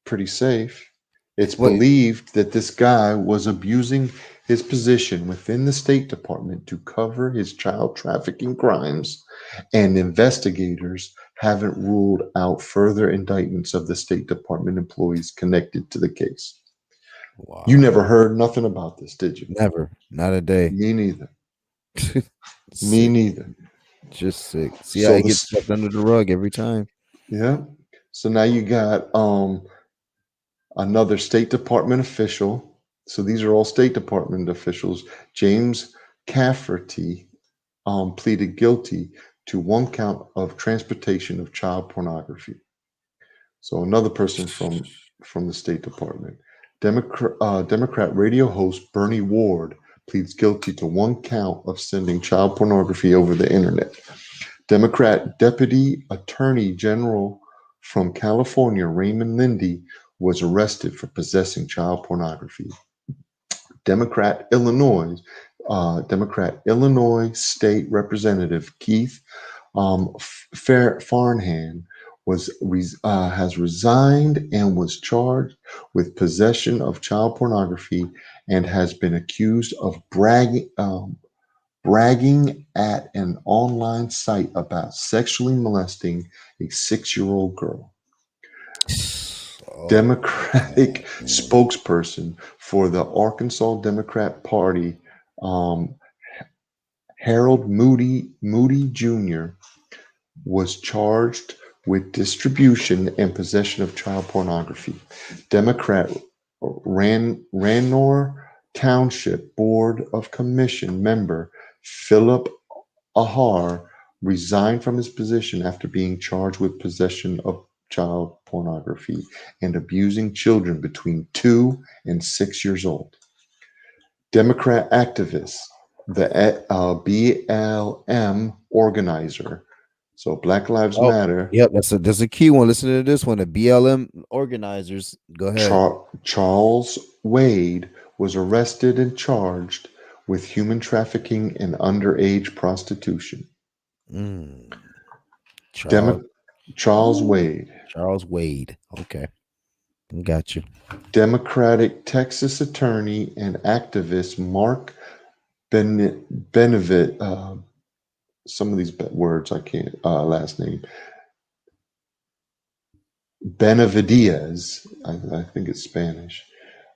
pretty safe. It's Wait, believed that this guy was abusing his position within the State Department to cover his child trafficking crimes, and investigators haven't ruled out further indictments of the State Department employees connected to the case. You wow, never heard nothing about this, did you? never, not a day. Me neither. Me Sick, neither. just sick. See how So it gets this, swept under the rug every time. yeah. So now you got another State Department official. So these are all State Department officials. James Cafferty pleaded guilty to one count of transportation of child pornography. So another person from the State Department. Democrat radio host Bernie Ward pleads guilty to one count of sending child pornography over the internet. Democrat Deputy Attorney General from California, Raymond Lindy, was arrested for possessing child pornography. Democrat Illinois, Democrat Illinois State Representative Keith Farnhan has resigned and was charged with possession of child pornography and has been accused of bragging at an online site about sexually molesting a 6-year-old girl. Oh, Democratic man. spokesperson for the Arkansas Democrat Party, um, Harold Moody Jr., was charged with distribution and possession of child pornography. Democrat Ranor Township Board of Commission member Philip Ahar resigned from his position after being charged with possession of child pornography and abusing children between 2 and 6 years old. Democrat activists, the BLM organizer, so Black Lives Oh, Matter, yep. That's a key one. Listen to this one. The BLM organizers. Go ahead. Charles Wade, was arrested and charged with human trafficking and underage prostitution. Mm, Charles. Demo- Charles Ooh. Wade, Charles Wade. Okay, got you. Democratic Texas attorney and activist Mark Benevit, some of these words I can't, last name, Benavides, I think it's Spanish,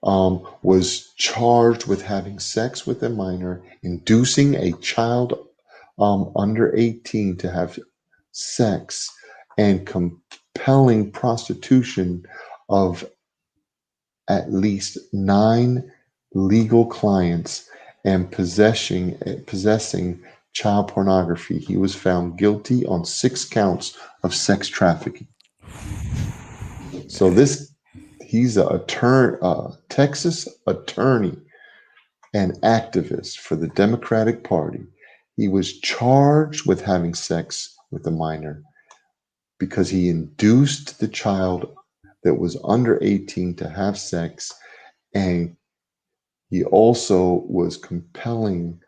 was charged with having sex with a minor, inducing a child under 18 to have sex, and compelling prostitution of at least 9 legal clients and possessing child pornography. He was found guilty on 6 counts of sex trafficking. So Man. he's a Texas attorney and activist for the Democratic Party. He was charged with having sex with a minor because he induced the child that was under 18 to have sex, and he also was compelling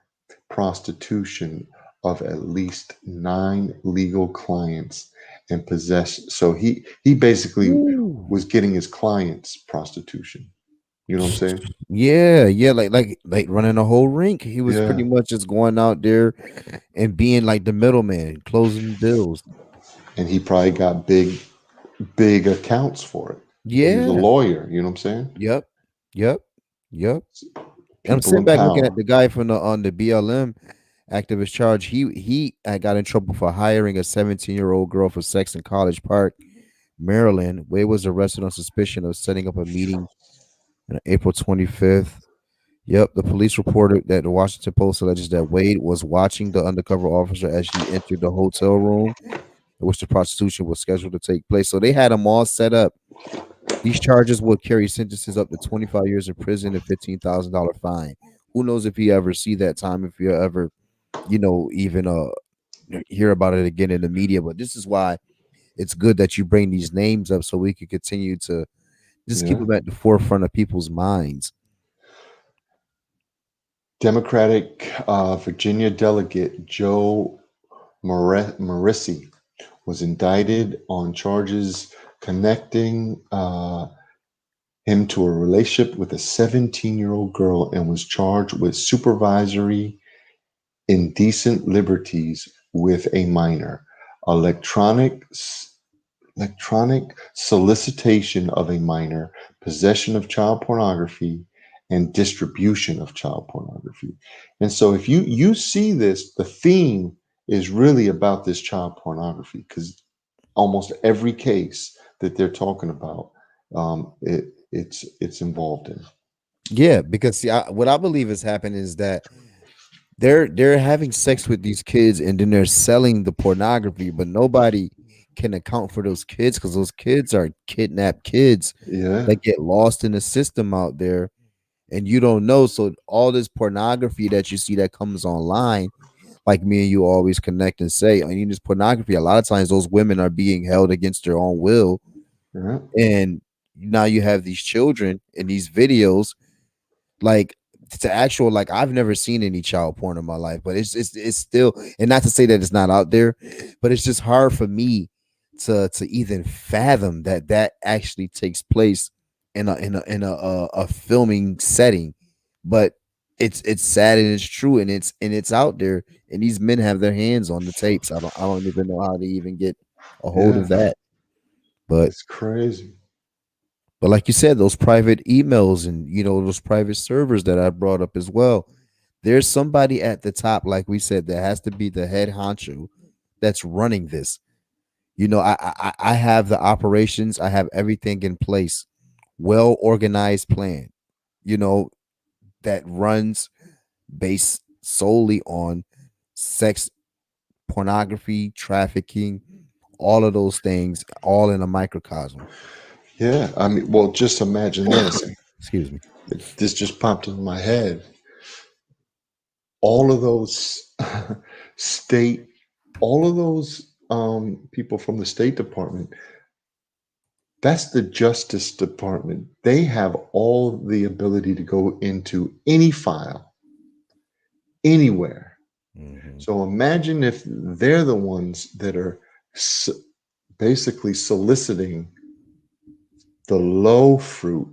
prostitution of at least 9 legal clients and possessed. So he basically Ooh. was getting his clients prostitution. You know what I'm saying? Yeah, yeah, like running a whole rink. He was pretty Yeah. much just going out there and being like the middleman, closing deals. And he probably got big accounts for it. He was a Yeah. lawyer. You know what I'm saying? Yep. Yep. Yep. And I'm People sitting in back looking at power. the guy from the on the BLM activist charge. He got in trouble for hiring a 17-year-old girl for sex in College Park, Maryland. Wade was arrested on suspicion of setting up a meeting on April 25th. Yep, the police reported that the Washington Post alleges that Wade was watching the undercover officer as she entered the hotel room in which the prostitution was scheduled to take place. So they had them all set up. These charges will carry sentences up to 25 years in prison and $15,000 fine. Who knows if you ever see that time, if you ever, even hear about it again in the media. But this is why it's good that you bring these names up so we can continue to just keep Yeah. them at the forefront of people's minds. Democratic Virginia delegate Joe Morrissey was indicted on charges connecting him to a relationship with a 17-year-old girl and was charged with supervisory indecent liberties with a minor, electronic electronic solicitation of a minor, possession of child pornography, and distribution of child pornography. And so if you see this, the theme is really about this child pornography, because almost every case that they're talking about, it's involved in. Yeah, because see, what I believe has happened is that they're having sex with these kids and then they're selling the pornography, but nobody can account for those kids because those kids are kidnapped kids Yeah, that get lost in the system out there, and you don't know. So all this pornography that you see that comes online, like me and you always connect and say, I mean, this pornography, a lot of times those women are being held against their own will. Yeah. And now you have these children in these videos, like to actual, like I've never seen any child porn in my life, but it's still, and not to say that it's not out there, but it's just hard for me to even fathom that that actually takes place in a filming setting. But it's sad and it's true, and it's out there, and these men have their hands on the tapes. I don't even know how they even get a hold Yeah. of that. But It's crazy. like you said, those private emails and those private servers that I brought up as well. There's somebody at the top, like we said, that has to be the head honcho that's running this. I have the operations, I have everything in place, well organized plan, you know, that runs based solely on sex, pornography, trafficking, all of those things, all in a microcosm. Yeah. I mean, well, just imagine this. Excuse me. This just popped in my head. All of those state, all of those people from the State Department, that's the Justice Department. They have all the ability to go into any file, anywhere. Mhm. So imagine if they're the ones that are basically soliciting the low fruit,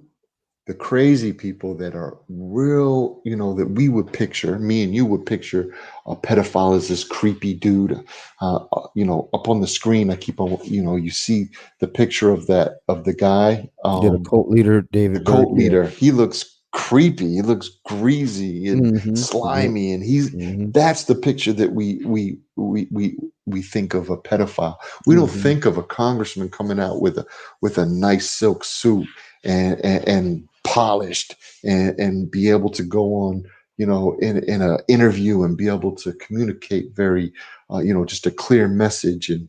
the crazy people that are real, that we would picture, me and you would picture a pedophile as this creepy dude. Up on the screen, I keep on, you see the picture of the guy. Yeah, the cult leader, The David Berg. cult Yeah. leader, he looks creepy, he looks greasy and Mhm. Yep. slimy, and Mhm. that's the picture that we think of a pedophile. We don't Mhm. think of a congressman coming out with a nice silk suit and polished and be able to go on, in a interview and be able to communicate very just a clear message, and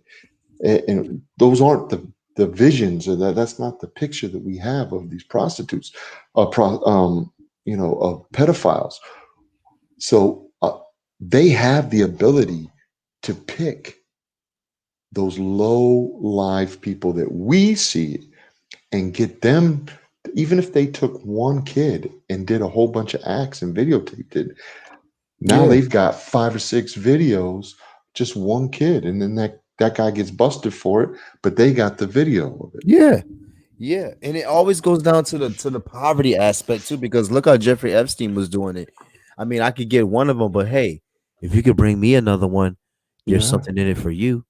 those aren't the visions, or that's not the picture that we have of these prostitutes, of pedophiles. So they have the ability to pick those low live people that we see and get them, even if they took one kid and did a whole bunch of acts and videotaped it. Now Yeah. they've got 5 or 6 videos, just one kid, and then that guy gets busted for it, but they got the video of it. Yeah. Yeah. And it always goes down to the poverty aspect too, because look how Jeffrey Epstein was doing it. I mean, I could get one of them, but hey, if you could bring me another one, there's Yeah, something in it for you.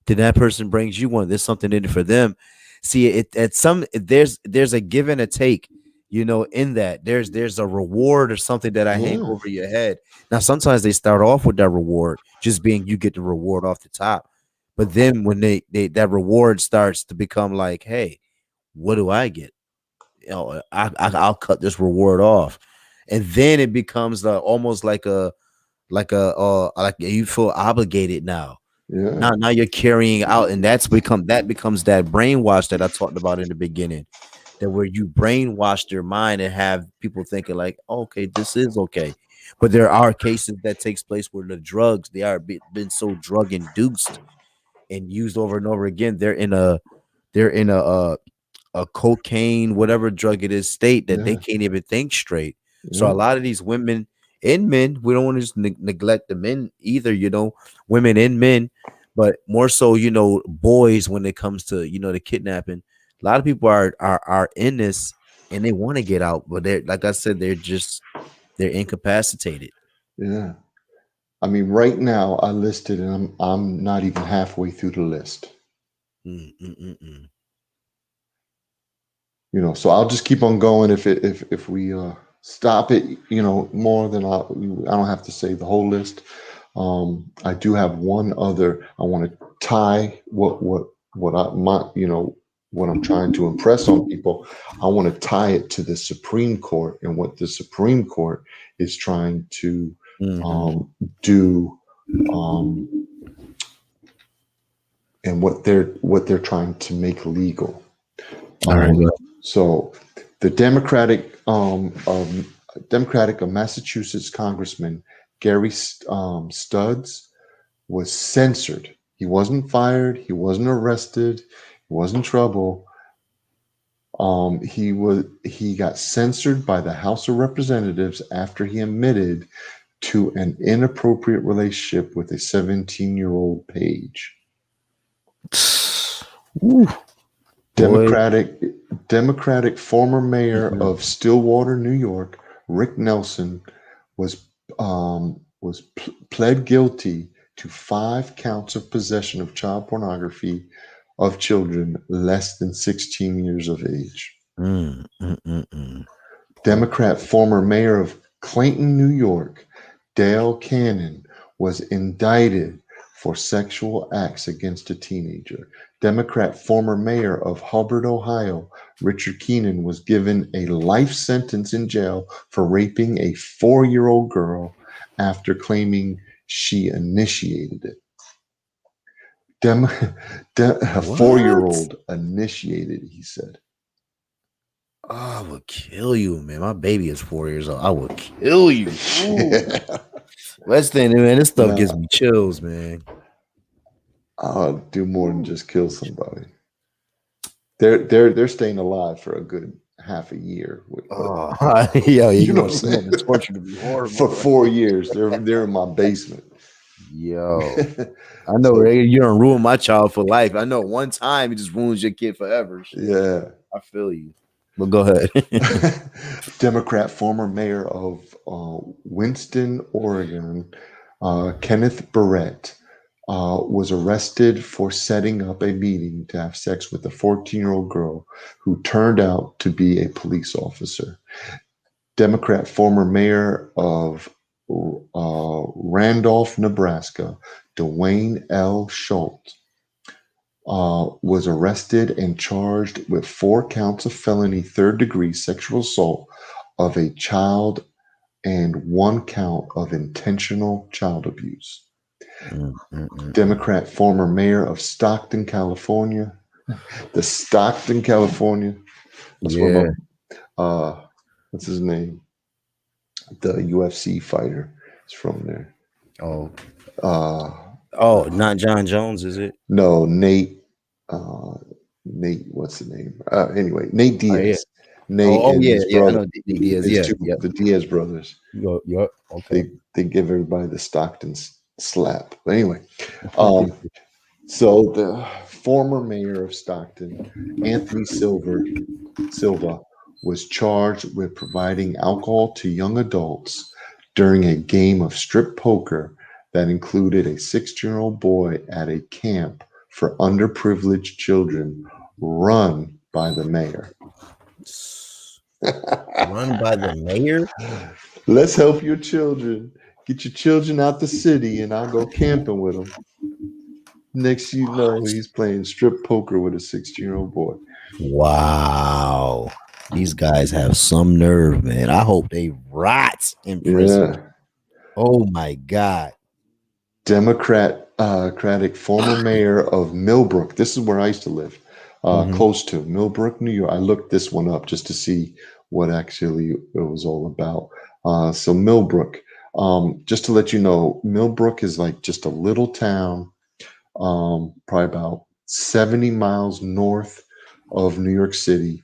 Then that person brings you one. There's something in it for them. See, it at some there's a give and a take, in that. There's a reward or something that I hang yeah, over your head. Now, sometimes they start off with that reward, just being you get the reward off the top. But then when they that reward starts to become like, hey, what do I get? I'll cut this reward off. And then it becomes almost like you feel obligated now. yeah, Now you're carrying out, and that becomes that brainwash that I talked about in the beginning, that where you brainwash their mind and have people thinking like, oh, okay, this is okay. But there are cases that takes place where the drugs, they are been so drug induced and used over and over again. They're in a cocaine, whatever drug it is, state that they yeah, can't even think straight. So a yeah, lot of these women and men, we don't want to just neglect the men either, women and men, but more so, boys when it comes to, the kidnapping. A lot of people are in this and they want to get out, but they're, like I said, they're incapacitated. yeah. I mean, right now I listed, and I'm not even halfway through the list. Mm, mm, mm, mm. So I'll just keep on going. If we stop it, more than I don't have to say the whole list. I do have one other. I want to tie what I'm trying to impress on people. I want to tie it to the Supreme Court and what the Supreme Court is trying to Mhm. do, um, and what they're trying to make legal. All right. So the Democratic Massachusetts Congressman Gary Studs was censored. He wasn't fired. He wasn't arrested. He wasn't in trouble. He got censored by the House of Representatives after he admitted to an inappropriate relationship with a 17-year-old page. Ooh, boy. Democratic former mayor of Stillwater, New York, Rick Nelson, was pled guilty to 5 counts of possession of child pornography of children less than 16 years of age. Democrat former mayor of Clayton, New York, Dale Cannon, was indicted for sexual acts against a teenager. Democrat former mayor of Hubbard, Ohio, Richard Keenan, was given a life sentence in jail for raping a 4-year-old girl after claiming she initiated it. A 4-year-old initiated it, he said. I would kill you, man. My baby is 4 years old. I would kill you. Let's stand there, man. This stuff gives me chills, man. I'll do more than just kill somebody. They're staying alive for a good half a year. Yeah, you know what I'm want saying? the torture to be horrible. For 4 years, they're in my basement. Yo, I know you don't ruin my child for life. I know one time it just ruins your kid forever. Yeah, I feel you. But go ahead. Democrat former mayor of Winston, Oregon, Kenneth Barrett, was arrested for setting up a meeting to have sex with a 14-year-old girl who turned out to be a police officer. Democrat former mayor of Randolph, Nebraska, Dwayne L. Schultz, was arrested and charged with 4 counts of felony third-degree sexual assault of a child and 1 count of intentional child abuse. Democrat former mayor of Stockton, California. The Stockton, California. That's where what's his name? The UFC fighter is from there. Not John Jones, is it? No, Nate. Nate, what's the name? Anyway, Nate Diaz. Nate and his brother. I know Nate Diaz. The Diaz brothers. Yep. Okay. They give everybody the Stockton slap. But anyway, so the former mayor of Stockton, Anthony Silva, was charged with providing alcohol to young adults during a game of strip poker that included a 6-year-old boy at a camp for underprivileged children run by the mayor. Run by the mayor? Let's help your children. Get your children out the city and I'll go camping with them. Next you know, he's playing strip poker with a 16-year-old boy. Wow. These guys have some nerve, man. I hope they rot in prison. Yeah. Oh my God. Democratic former mayor of Millbrook. This is where I used to live, close to Millbrook, New York. I looked this one up just to see what actually it was all about. So Millbrook, just to let you know, Millbrook is like just a little town, probably about 70 miles north of New York City,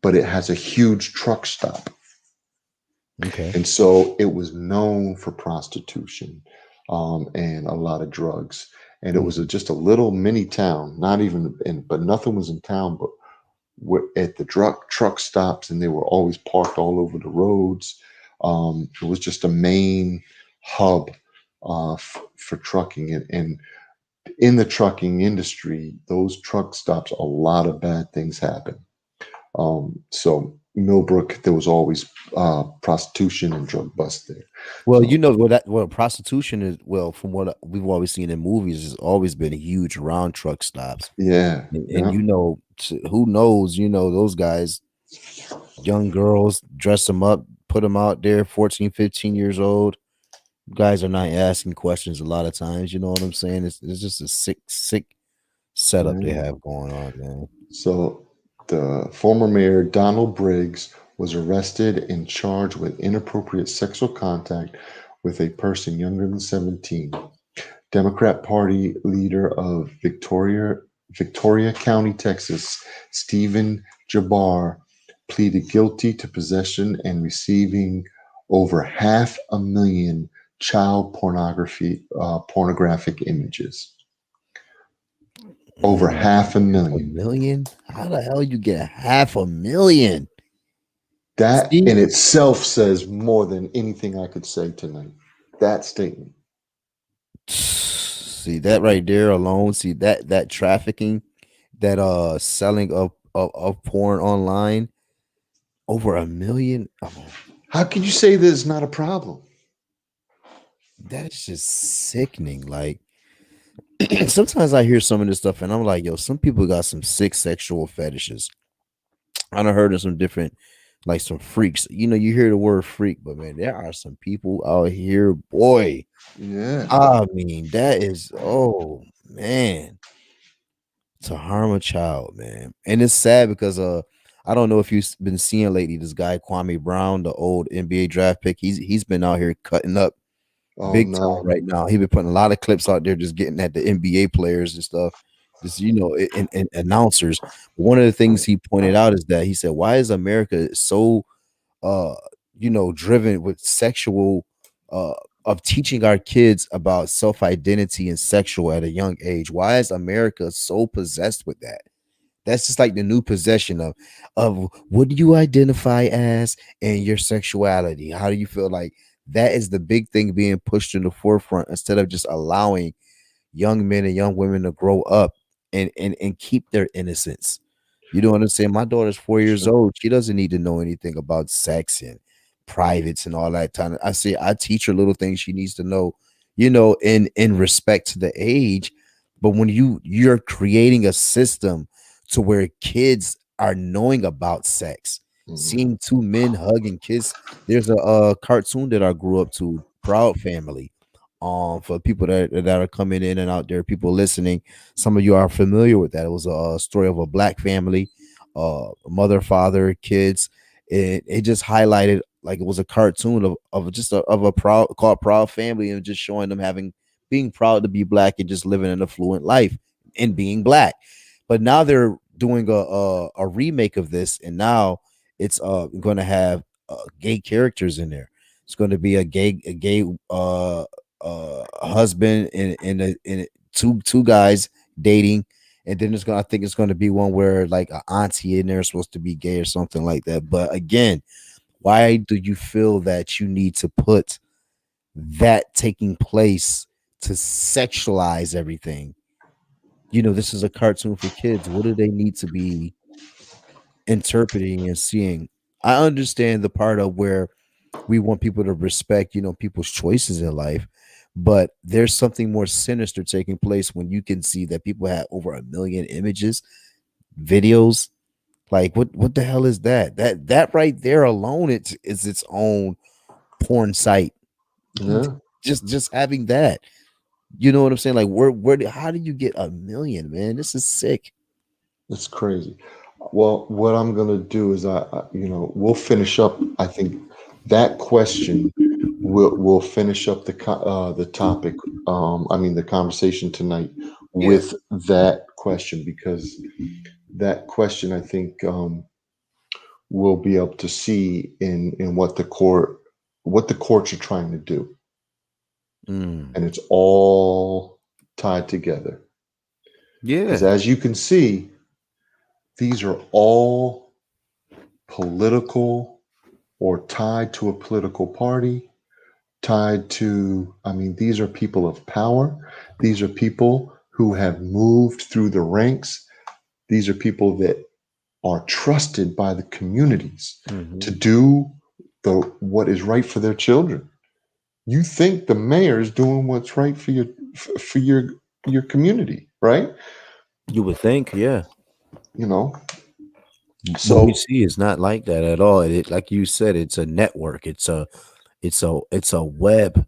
but it has a huge truck stop. Okay. And so it was known for prostitution and a lot of drugs. And it was just a little mini town, but nothing was in town, but we're at the truck stops, and they were always parked all over the roads. It was just a main hub for trucking. And in the trucking industry, those truck stops, a lot of bad things happen. So Millbrook, there was always prostitution and drug busts there. Well, prostitution is, from what we've always seen in movies, has always been huge around truck stops. Yeah. And who knows, those guys, young girls, dress them up, put them out there, 14, 15 years old. Guys are not asking questions a lot of times. You know what I'm saying? It's just a sick setup they have going on, man. So the former mayor, Donald Briggs, was arrested and charged with inappropriate sexual contact with a person younger than 17. Democrat Party leader of Victoria County, Texas, Stephen Jabbar, pleaded guilty to possession and receiving over 500,000 child pornographic images. Over Mm, half a half a million. million? How the hell you get 500,000? That See, in itself says more than anything I could say tonight. That statement. see that right there alone. See that trafficking, that selling of porn online, over 1 million. Oh, How can you say this is not a problem? that is just sickening. Like sometimes I hear some of this stuff and I'm like, yo, some people got some sick sexual fetishes. I done heard of some different, like some freaks. You know, you hear the word freak, but man, there are some people out here, boy. Yeah. I mean, that is, oh man, to harm a child, man. And it's sad because I don't know if you've been seeing lately this guy Kwame Brown, the old NBA draft pick. He's been out here cutting up Oh big time no. right now. He been putting a lot of clips out there, just getting at the NBA players and stuff. Just and announcers. One of the things he pointed out is that he said, "Why is America so uh driven with sexual uh of teaching our kids about self-identity and sexual at a young age? Why is America so possessed with that? That's just like the new possession of what do you identify as and your sexuality? How do you feel? Like that is the big thing being pushed in the forefront instead of just allowing young men and young women to grow up and keep their innocence. You know what I'm saying? My daughter's 4 years Sure. old. She doesn't need to know anything about sex and privates and all that time. I teach her little things she needs to know, in respect to the age. But when you're creating a system to where kids are knowing about sex, Mhm. seeing two men hug and kiss. There's a cartoon that I grew up to, Proud Family. For people that are coming in and out there, people listening, some of you are familiar with that. It was a, story of a black family, mother, father, kids. It just highlighted, like it was a cartoon of a proud, called Proud Family, and just showing them being proud to be black and just living an affluent life and being black. But now they're doing a remake of this, and now it's going to have gay characters in there. It's going to be a gay husband and two guys dating, and then I think it's gonna be one where like an auntie in there is supposed to be gay or something like that. But again, why do you feel that you need to put that taking place to sexualize everything? This is a cartoon for kids. What do they need to be interpreting and seeing? I understand the part of where we want people to respect, people's choices in life. But there's something more sinister taking place when you can see that people have over 1 million images, videos. Like what the hell is that? That right there alone, it's its own porn site. Yeah. Just having that. You know what I'm saying? Like how do you get 1 million, man? This is sick. It's crazy. Well, what I'm gonna do is we'll finish up. I think that question will finish up the topic. I mean the conversation tonight Yeah. with that question because that question I think we'll be able to see in what the courts are trying to do, Mm. and it's all tied together. Because Yeah. as you can see, these are all political or tied to a political party, tied to, I mean, these are people of power. These are people who have moved through the ranks. These are people that are trusted by the communities to Mhm. do what is right for their children. You think the mayor is doing what's right for your community, right? You would think, yeah. You know, What we so see is not like that at all. Like you said, it's a network. It's a web.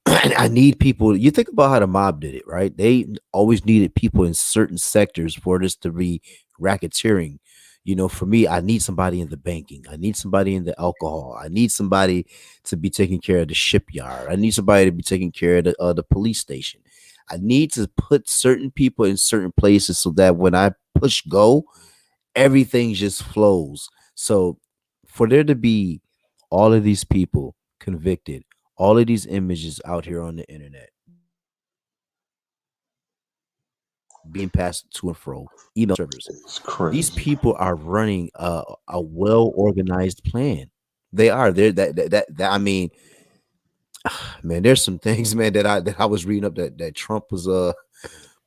I need people. You think about how the mob did it, right? They always needed people in certain sectors for this to be racketeering. For me, I need somebody in the banking. I need somebody in the alcohol. I need somebody to be taking care of the shipyard. I need somebody to be taking care of the police station. I need to put certain people in certain places so that when I push go, everything just flows. So for there to be all of these people convicted, all of these images out here on the internet being passed to and fro, email servers, It's these crazy. people are running a well organized plan. They are. They're that I mean, man, there's some things, man, that I was reading up that Trump was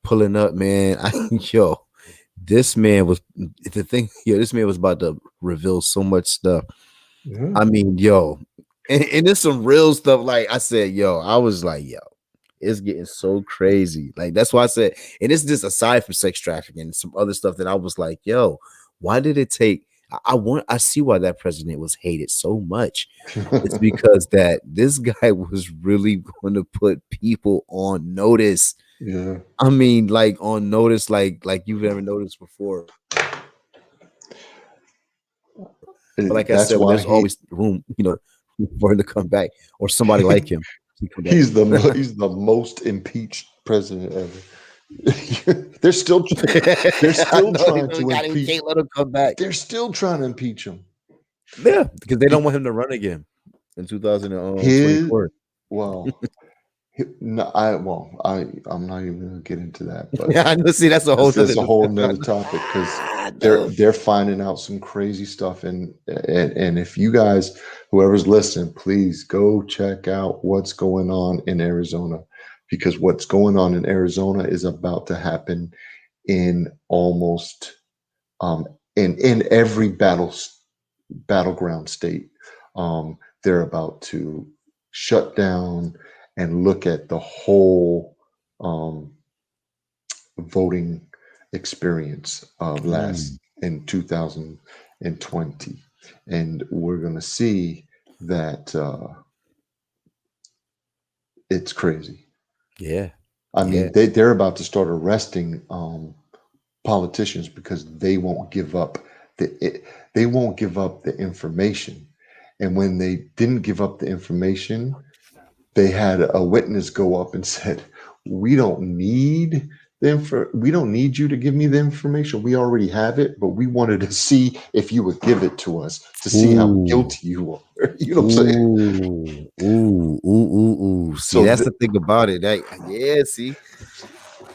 pulling up, man. Yo, this man was the thing. Yo, this man was about to reveal so much stuff. Yeah. I mean, yo, and there's some real stuff. Like I said, yo, I was like, yo, it's getting so crazy. Like that's why I said, and it's just aside from sex trafficking and some other stuff that I was like, yo, why did it take? I see why that president was hated so much. It's because that this guy was really going to put people on notice. Yeah. I mean, like on notice, like you've never noticed before. But like I That's said, when why there's always room, for him to come back or somebody like him to come back. he's the most impeached president ever. they're still they're I still know they trying really to got him. impeach. Can't let him come back. They're still trying to impeach him. Yeah, because they don't Be- want him to run again in His 2024. well, no, I'm not even gonna get into that, but Yeah, I know. See, that's a whole that's other a whole discussion. nother topic because I they're know. they're finding out some crazy stuff, and if you guys, whoever's listening, please go check out what's going on in Arizona, because what's going on in Arizona is about to happen in almost in every battleground state. They're about to shut down and look at the whole um, voting experience of last Mm, in 2020, and we're going to see that it's crazy. yeah, I yeah. mean, they're about to start arresting politicians because they won't give up the information, and when they didn't give up the information, they had a witness go up and said, "We don't need we don't need you to give me the information. We already have it, but we wanted to see if you would give it to us to see how Ooh, guilty you are." You know what I'm saying? ooh. See, So that's the thing about it. Yeah, see,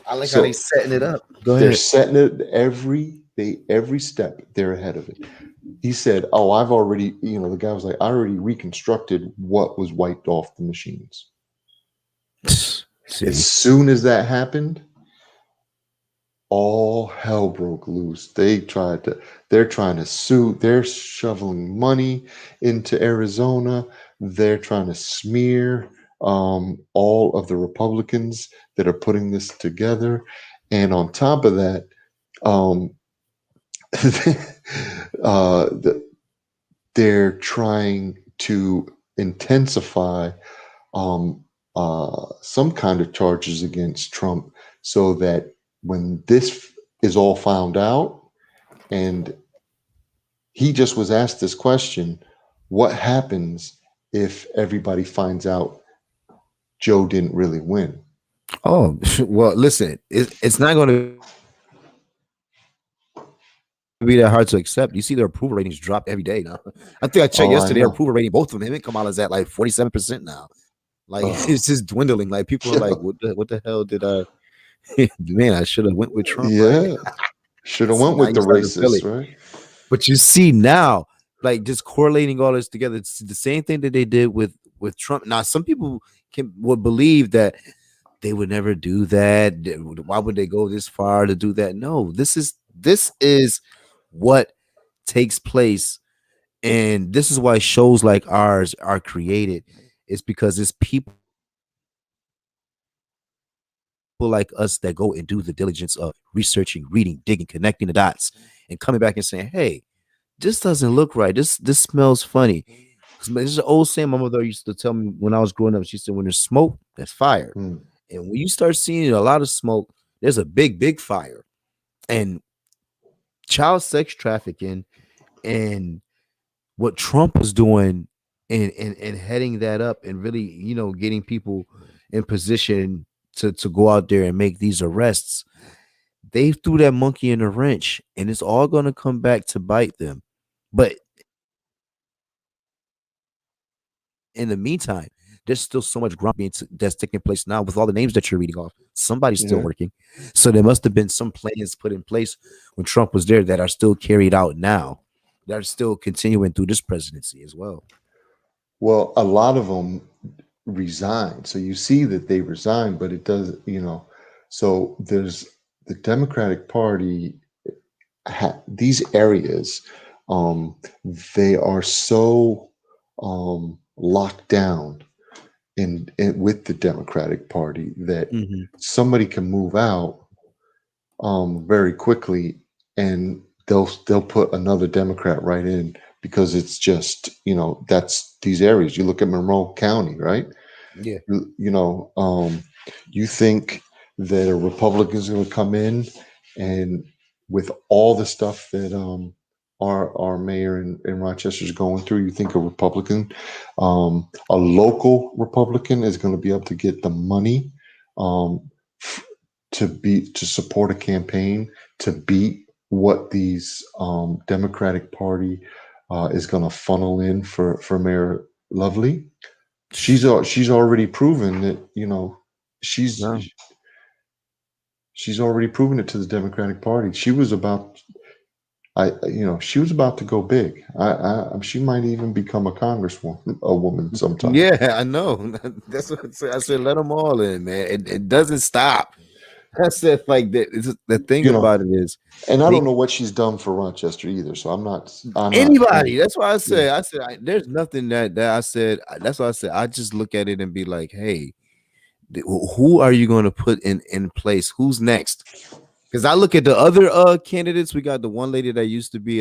I like how they so setting it up. Go they're ahead. setting it every step they're ahead of it. He said, "Oh, I've already," the guy was like, "I already reconstructed what was wiped off the machines." As See, soon as that happened, all hell broke loose. They're trying to sue, they're shoveling money into Arizona. They're trying to smear all of the Republicans that are putting this together. And on top of that, um, the, they're trying to intensify some kind of charges against Trump so that when this is all found out, and he just was asked this question, what happens if everybody finds out Joe didn't really win? oh well, listen, it's not going to be that hard to accept. You see their approval ratings drop every day now. I think I checked Oh, I yesterday. Their know. approval rating, both of them, him and Kamala's at like 47% now. Like Oh, it's just dwindling. Like people are like, yeah, what the hell did I? Man, I should have went with Trump, right? yeah. Should have See, went now with you the start to feel racists, it. right? But you see now, like just correlating all this together, it's the same thing that they did with Trump. Now, some people would believe that they would never do that. Why would they go this far to do that? No, this is what takes place, and this is why shows like ours are created. It's because it's people like us that go and do the diligence of researching, reading, digging, connecting the dots, and coming back and saying, "Hey, this doesn't look right. This smells funny." Because this is an old saying my mother used to tell me when I was growing up. She said, "When there's smoke, there's fire, Hmm. and when you start seeing a lot of smoke, there's a big fire." And child sex trafficking and what Trump was doing and heading that up and really, getting people in position to go out there and make these arrests. They threw that monkey in a wrench and it's all going to come back to bite them. But in the meantime, there's still so much grunt that's taking place now with all the names that you're reading off. Somebody's still Yeah. working. So there must have been some plans put in place when Trump was there that are still carried out now, that are still continuing through this presidency as well. Well, a lot of them resigned. So you see that they resigned, but it does, so there's the Democratic Party, these areas, um, they are so locked down in with the Democratic Party that Mhm. somebody can move out very quickly, and they'll put another Democrat right in because it's just that's these areas. You look at Monroe County, right? Yeah. You know, you think that a Republican is going to come in, and with all the stuff that our mayor in Rochester is going through, you think a Republican, a local Republican, is going to be able to get the money um, to support a campaign to beat what these Democratic Party is going to funnel in for Mayor Lovely. She's already proven that she's No. she's already proven it to the Democratic Party. She was about she was about to go big. She might even become a congresswoman, a woman sometime. Yeah, I know. That's what I said. Let them all in, man. It doesn't stop. I said like that. The thing You know, about it is and I they don't know what she's done for Rochester either. So I'm not anybody. saying, That's why I yeah, said. There's nothing that I said. That's why I said. I just look at it and be like, hey, who are you going to put in place? Who's next? Because I look at the other candidates. We got the one lady that used to be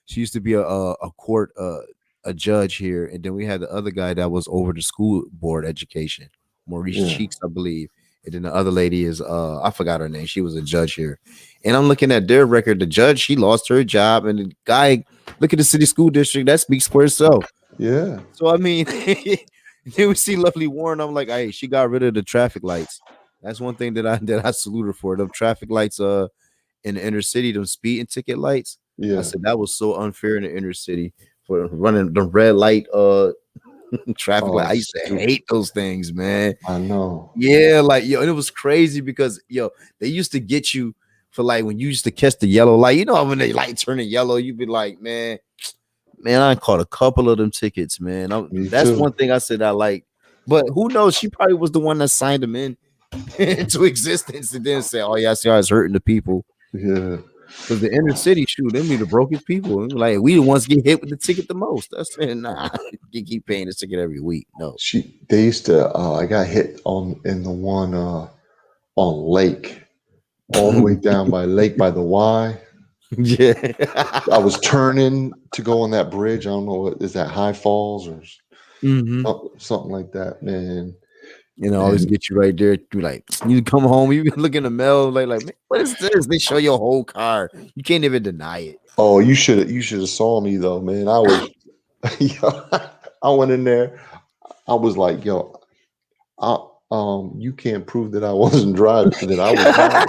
she used to be a court a judge here, and then we had the other guy that was over the school board education, Maurice yeah, Cheeks, I believe. And then the other lady is I forgot her name. She was a judge here. And I'm looking at their record. The judge, she lost her job, and the guy, look at the city school district, that speaks for itself. yeah. So I mean, then we see Lovely Warren. I'm like, hey, she got rid of the traffic lights. That's one thing that I salute her for. The traffic lights in the inner city, them speeding ticket lights. I Yeah, said that was so unfair in the inner city for running the red light traffic light. oh, I used to stupid. hate those things, man. I know. Yeah, like and it was crazy because they used to get you for like when you used to catch the yellow light. You know when the light turning yellow, you'd be like, man, I caught a couple of them tickets, man. Me That's too. one thing I said I like. But who knows? She probably was the one that signed them in into existence and then said, "Oh yeah, I see how it's hurting the people." Yeah. Because the inner city, shoot, them be the brokest people. Like we the ones get hit with the ticket the most. That's saying, nah, you keep paying this ticket every week. No. They used to. I got hit on in the one on Lake, all the way down by Lake by the Y. Yeah. I was turning to go on that bridge. I don't know what is that, High Falls or Hmm. something like that, man. Always And get you right there. You like, you come home, you look in the mail, like, man, what is this? They show your whole car. You can't even deny it. oh, you should have saw me though, man. I was, yo, I went in there. I was like, yo, I, you can't prove that I wasn't driving. That I was driving.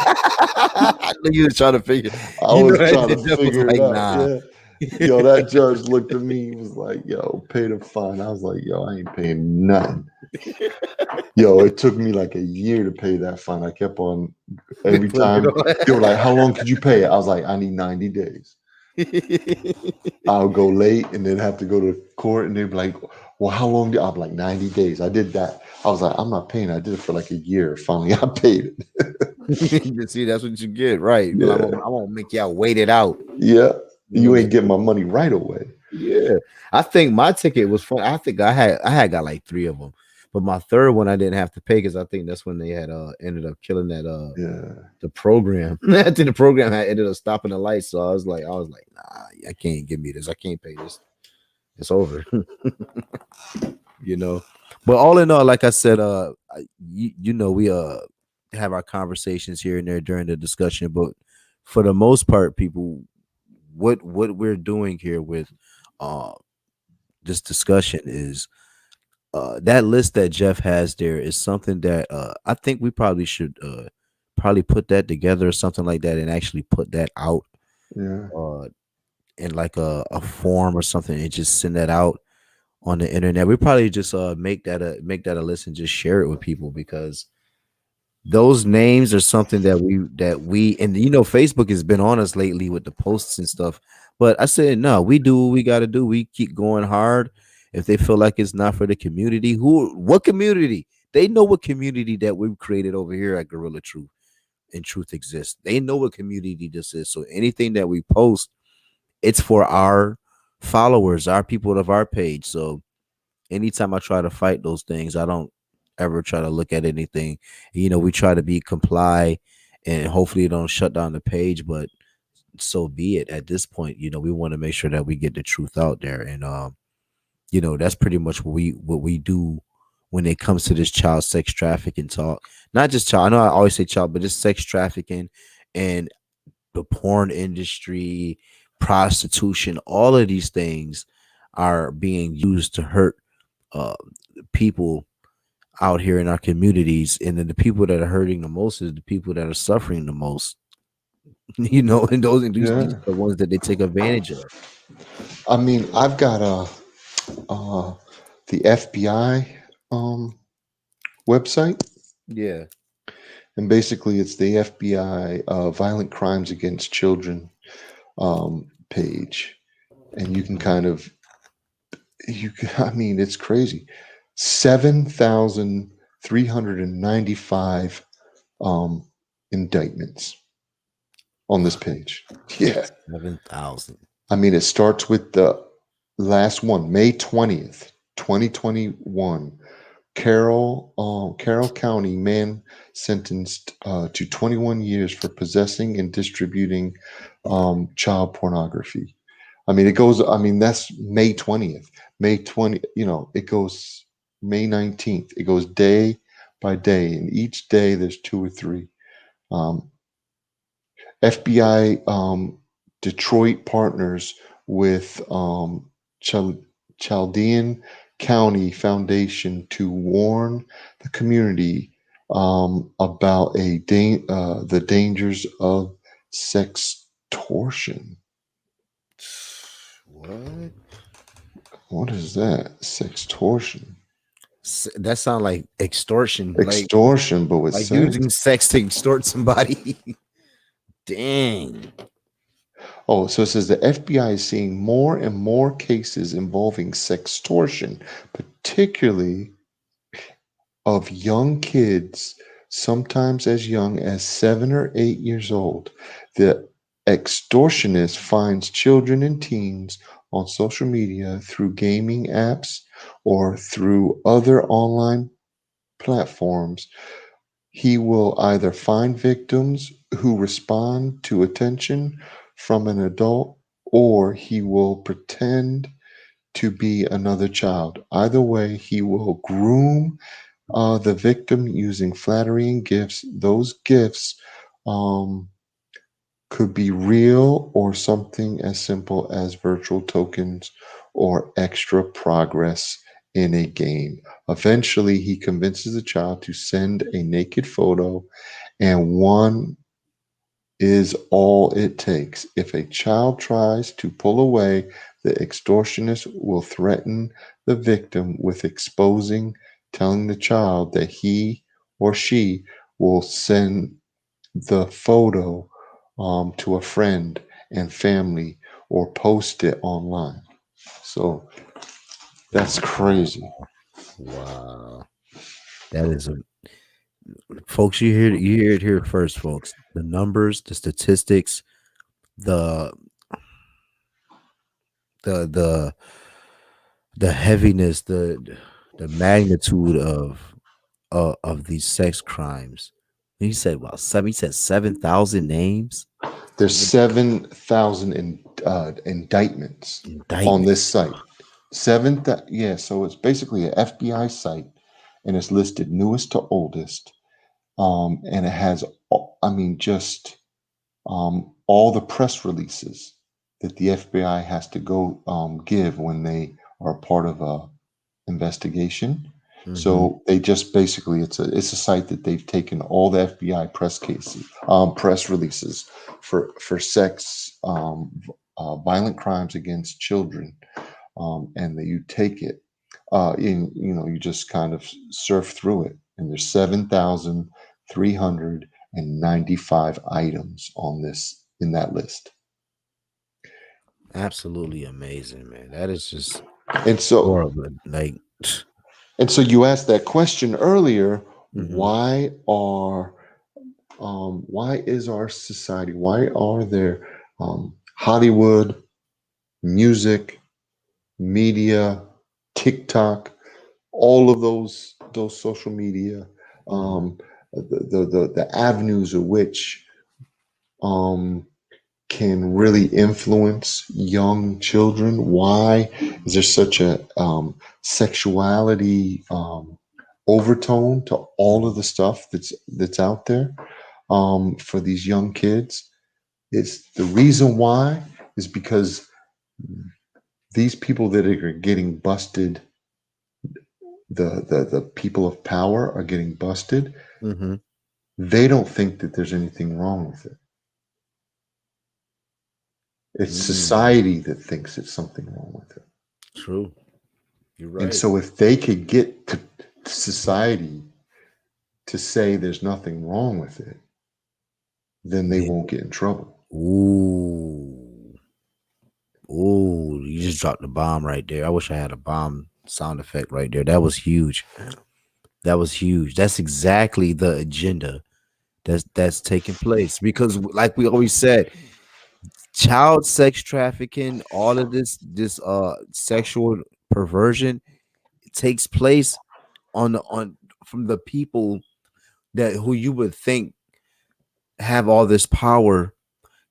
I know you was trying to figure. I You know was that trying the to judge was figure it like, out. nah. Yeah. Yo, that judge looked at me. He was like, yo, pay the fine. I was like, yo, I ain't paying nothing. Yo, it took me like a year to pay that fine. I kept on every Putting it time they were like, how long could you pay it? I was like, I need 90 days. I'll go late and then have to go to court and they'd be like, well, how long did I'm like 90 days? I did that. I was like, I'm not paying. I did it for like a year. Finally, I paid it. See, that's what you get, right? But Yeah. I'm gonna make y'all wait it out. Yeah. You Just ain't getting my money right away. yeah. I think my ticket was fun. I think I had got like three of them, but my third one I didn't have to pay because I think that's when they had ended up killing that Yeah. the program. I think the program had ended up stopping the lights. So I was like, nah, I can't give me this. I can't pay this. It's over. you know. But all in all, like I said, we have our conversations here and there during the discussion, but for the most part, people, what we're doing here with uh this discussion is that list that Jeff has there is something that I think we probably should probably put that together or something like that and actually put that out Yeah. uh in like a form or something and just send that out on the internet. We probably just make that a list and just share it with people because those names are something that we and Facebook has been on us lately with the posts and stuff. But I said no, we do what we got to do. We keep going hard. If they feel like it's not for the community, what community? They know what community that we've created over here at Gorilla Truth and Truth exists. They know what community this is. So anything that we post, it's for our followers, our people of our page. So anytime I try to fight those things, I don't ever try to look at anything. We try to be comply and hopefully it don't shut down the page, but so be it at this point. We want to make sure that we get the truth out there. And that's pretty much what we do when it comes to this child sex trafficking talk. Not just child, I know I always say child, but just sex trafficking and the porn industry, prostitution, all of these things are being used to hurt uh, people out here in our communities, and then the people that are hurting the most is the people that are suffering the most. And these Yeah. are the ones that they take advantage of. I mean, I've got uh, the FBI website, Yeah. and basically it's the FBI Violent Crimes Against Children page, and you can kind of I mean, it's crazy. 7,395 um, indictments on this page. Yeah. 7,000. I mean, it starts with the last one, May 20th, 2021. Carroll County man sentenced to 21 years for possessing and distributing child pornography. I mean, it goes. I mean, that's May 20th. May 20. It goes May 19th. It goes day by day, and each day there's two or three. Um, FBI Detroit partners with Chaldean County Foundation to warn the community about the dangers of sextortion. What? What is that? Sextortion. That sounds like extortion, Extortion, but with like sex? using sex to extort somebody. Dang. Oh, so it says the FBI is seeing more and more cases involving sextortion, particularly of young kids, sometimes as young as 7 or 8 years old. The extortionist finds children and teens on social media through gaming apps or through other online platforms. He will either find victims who respond to attention from an adult, or he will pretend to be another child. Either way, he will groom the victim using flattery and gifts. Those gifts um, could be real or something as simple as virtual tokens or extra progress in a game. Eventually, he convinces the child to send a naked photo, and one is all it takes. If a child tries to pull away, the extortionist will threaten the victim with exposing, telling the child that he or she will send the photo to a friend and family or post it online. So that's crazy. Wow. That is a folks, you hear it here first, folks. The numbers, the statistics, the the the the heaviness, the magnitude of these sex crimes. He said, well, seven. He said 7,000 names, There's 7,000 indictments on this indictments. site. Yeah, so it's basically an FBI site, and it's listed newest to oldest, and it has, I mean, just all the press releases that the FBI has to go give when they are part of a investigation. Mm-hmm. So they just basically it's a site that they've taken all the FBI press cases, press releases for sex, violent crimes against children, and that you take it, in you just kind of surf through it, and there's 7,395 items on this in that list. Absolutely amazing, man. That is just And so horrible. Like, and so you asked that question earlier. hmm Why is our society? Why are there Hollywood, music, media, TikTok, all of those social media, hmm the avenues of which um, can really influence young children? Why is there such a sexuality overtone to all of the stuff that's out there for these young kids? It's the reason why is because these people that are getting busted, the people of power are getting busted. hmm They don't think that there's anything wrong with it. It's mm society that thinks it's something wrong with it. True. You're And right. so if they could get to society to say there's nothing wrong with it, then they They, won't get in trouble. ooh, ooh, you just dropped the bomb right there. I wish I had a bomb sound effect right there. That was huge. That was huge. That's exactly the agenda that's taking place because, like we always said, child sex trafficking, all of this sexual perversion takes place on from the people that who you would think have all this power.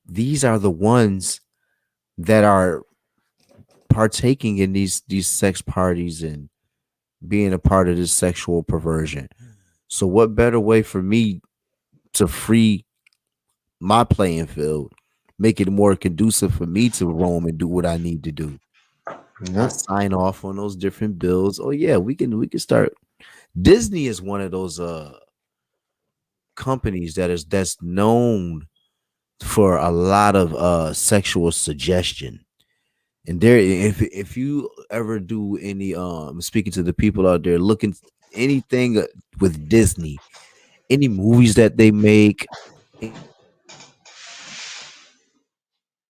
These are the ones that are partaking in these sex parties and being a part of this sexual perversion. So what better way for me to free my playing field, make it more conducive for me to roam and do what I need to do? I Yeah. sign off on those different bills. Oh yeah, we can start. Disney is one of those companies that's known for a lot of sexual suggestion. And there, if you ever do any speaking to the people out there looking anything with Disney, any movies that they make,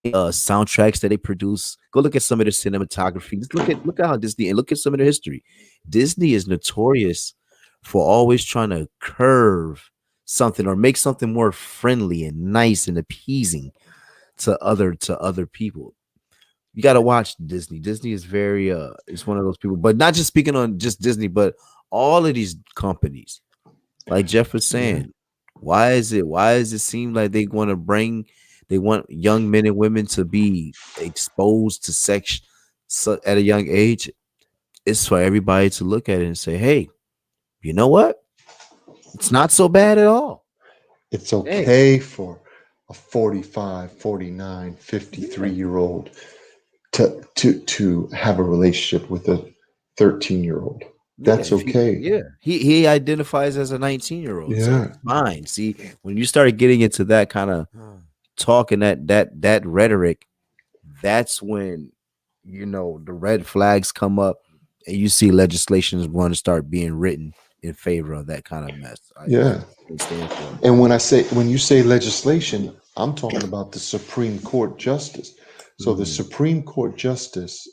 soundtracks that they produce, go look at some of their cinematography. Just look at how Disney and look at some of their history. Disney is notorious for always trying to curve something or make something more friendly and nice and appeasing to other people. You got to watch Disney. Disney is very is one of those people, but not just speaking on just Disney, but all of these companies. Like Jeff was Yeah. saying, why does it seem like they want young men and women to be exposed to sex at a young age? It's for everybody to look at it and say, hey, you know what? It's not so bad at all. It's Hey, okay for a 45, 49, yeah, 53-year-old to have a relationship with a 13-year-old. yeah. That's If he, okay. yeah, he identifies as a 19-year-old, so Yeah. it's fine. See, when you start getting into that kind of talk and that rhetoric, that's when the red flags come up and you see legislations want to start being written in favor of that kind of mess. I Yeah. can't stand for it. And when you say legislation, I'm talking about the Supreme Court justice. So the Mm, Supreme Court Justice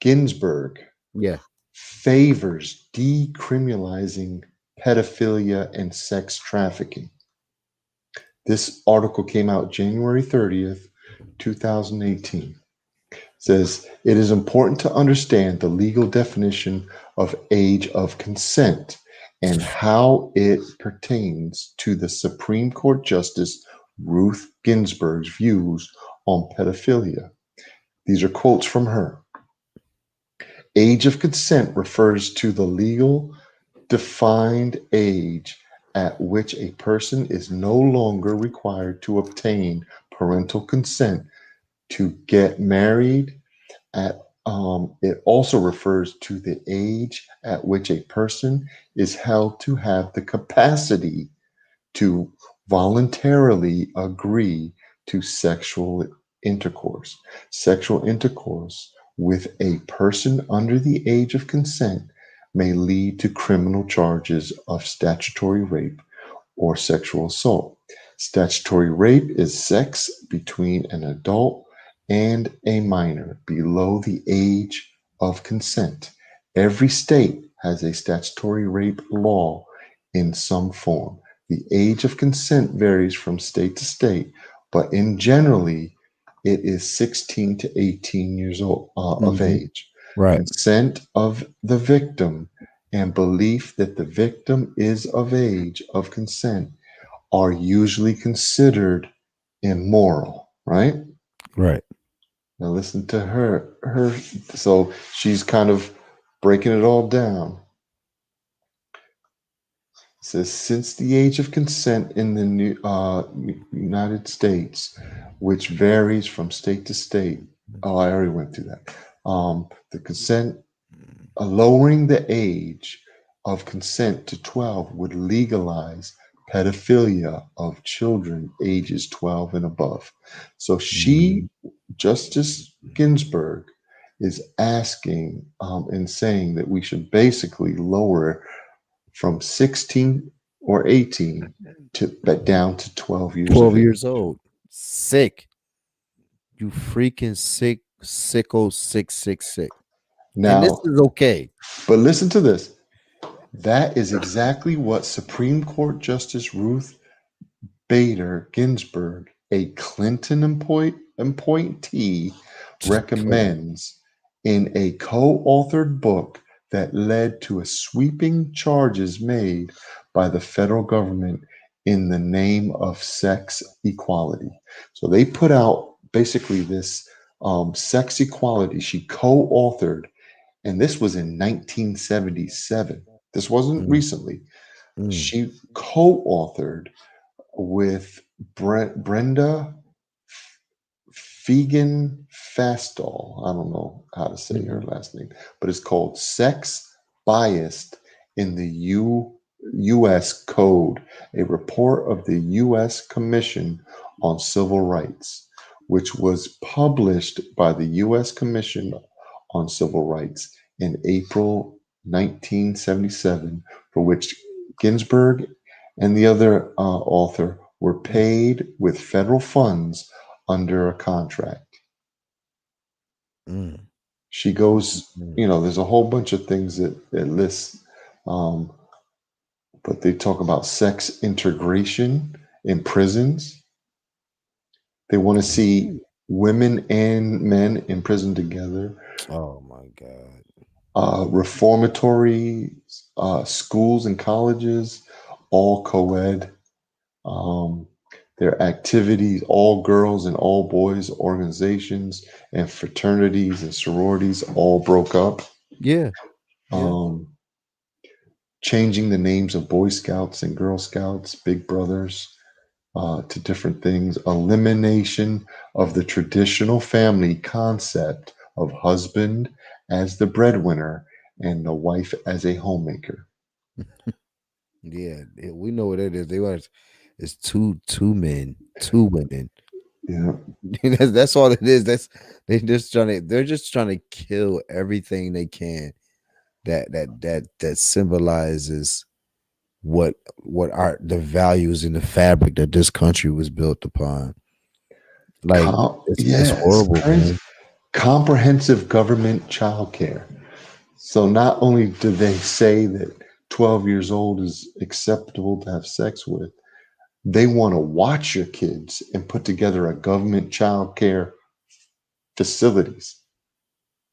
Ginsburg yeah. favors decriminalizing pedophilia and sex trafficking. This article came out January 30th, 2018. Says it is important to understand the legal definition of age of consent and how it pertains to the Supreme Court Justice Ruth Ginsburg's views on pedophilia. These are quotes from her. Age of consent refers to the legal defined age at which a person is no longer required to obtain parental consent to get married at it also refers to the age at which a person is held to have the capacity to voluntarily agree to sexual intercourse. Sexual intercourse with a person under the age of consent may lead to criminal charges of statutory rape or sexual assault. Statutory rape is sex between an adult and a minor below the age of consent. Every state has a statutory rape law in some form. The age of consent varies from state to state, but in generally, it is 16 to 18 years old of Mhm. age. Right. Consent of the victim and belief that the victim is of age of consent are usually considered immoral, right? Right. Now listen to her so she's kind of breaking it all down. It says since the age of consent in the United States, which varies from state to state. Oh, I already went through that. The consent lowering the age of consent to 12 would legalize pedophilia of children ages 12 and above. So Mhm. Justice Ginsburg, is asking and saying that we should basically lower from 16 or 18 to but down to 12 years of 12 age. years old. Sick. You freaking sick, sicko, sick, sick, sick. And this Now, is okay. but listen to this. That is exactly what Supreme Court Justice Ruth Bader Ginsburg, a Clinton appointee, recommends in a co authored book that led to a sweeping charges made by the federal government in the name of sex equality. So they put out basically this sex equality she co authored, and this was in 1977. This wasn't Mm, recently. mm, She co authored with Brenda Fegan Fastall. I don't know how to say her mhm, last name, but it's called Sex Biased in the U.S. Code, a report of the U.S. Commission on Civil Rights, which was published by the U.S. Commission on Civil Rights in April 1977, for which Ginsburg and the other author were paid with federal funds under a contract. mm, She goes, mm. there's a whole bunch of things that it lists, um, but they talk about sex integration in prisons. They want to see women and men in prison together. Oh my God. Reformatory schools and colleges, all co ed. Um, their activities, all girls and all boys organizations and fraternities and sororities all broke up. Yeah. Yeah. Um, changing the names of Boy Scouts and Girl Scouts, Big Brothers, to different things. Elimination of the traditional family concept of husband as the breadwinner and the wife as a homemaker. Yeah. We know what it is. They want it's two men, two women. Yeah. That's all it is. They're just trying to kill everything they can that symbolizes what are the values in the fabric that this country was built upon. Like it's Yes, horrible, man. comprehensive government child care. So not only do they say that 12 years old is acceptable to have sex with, they want to watch your kids and put together a government child care facilities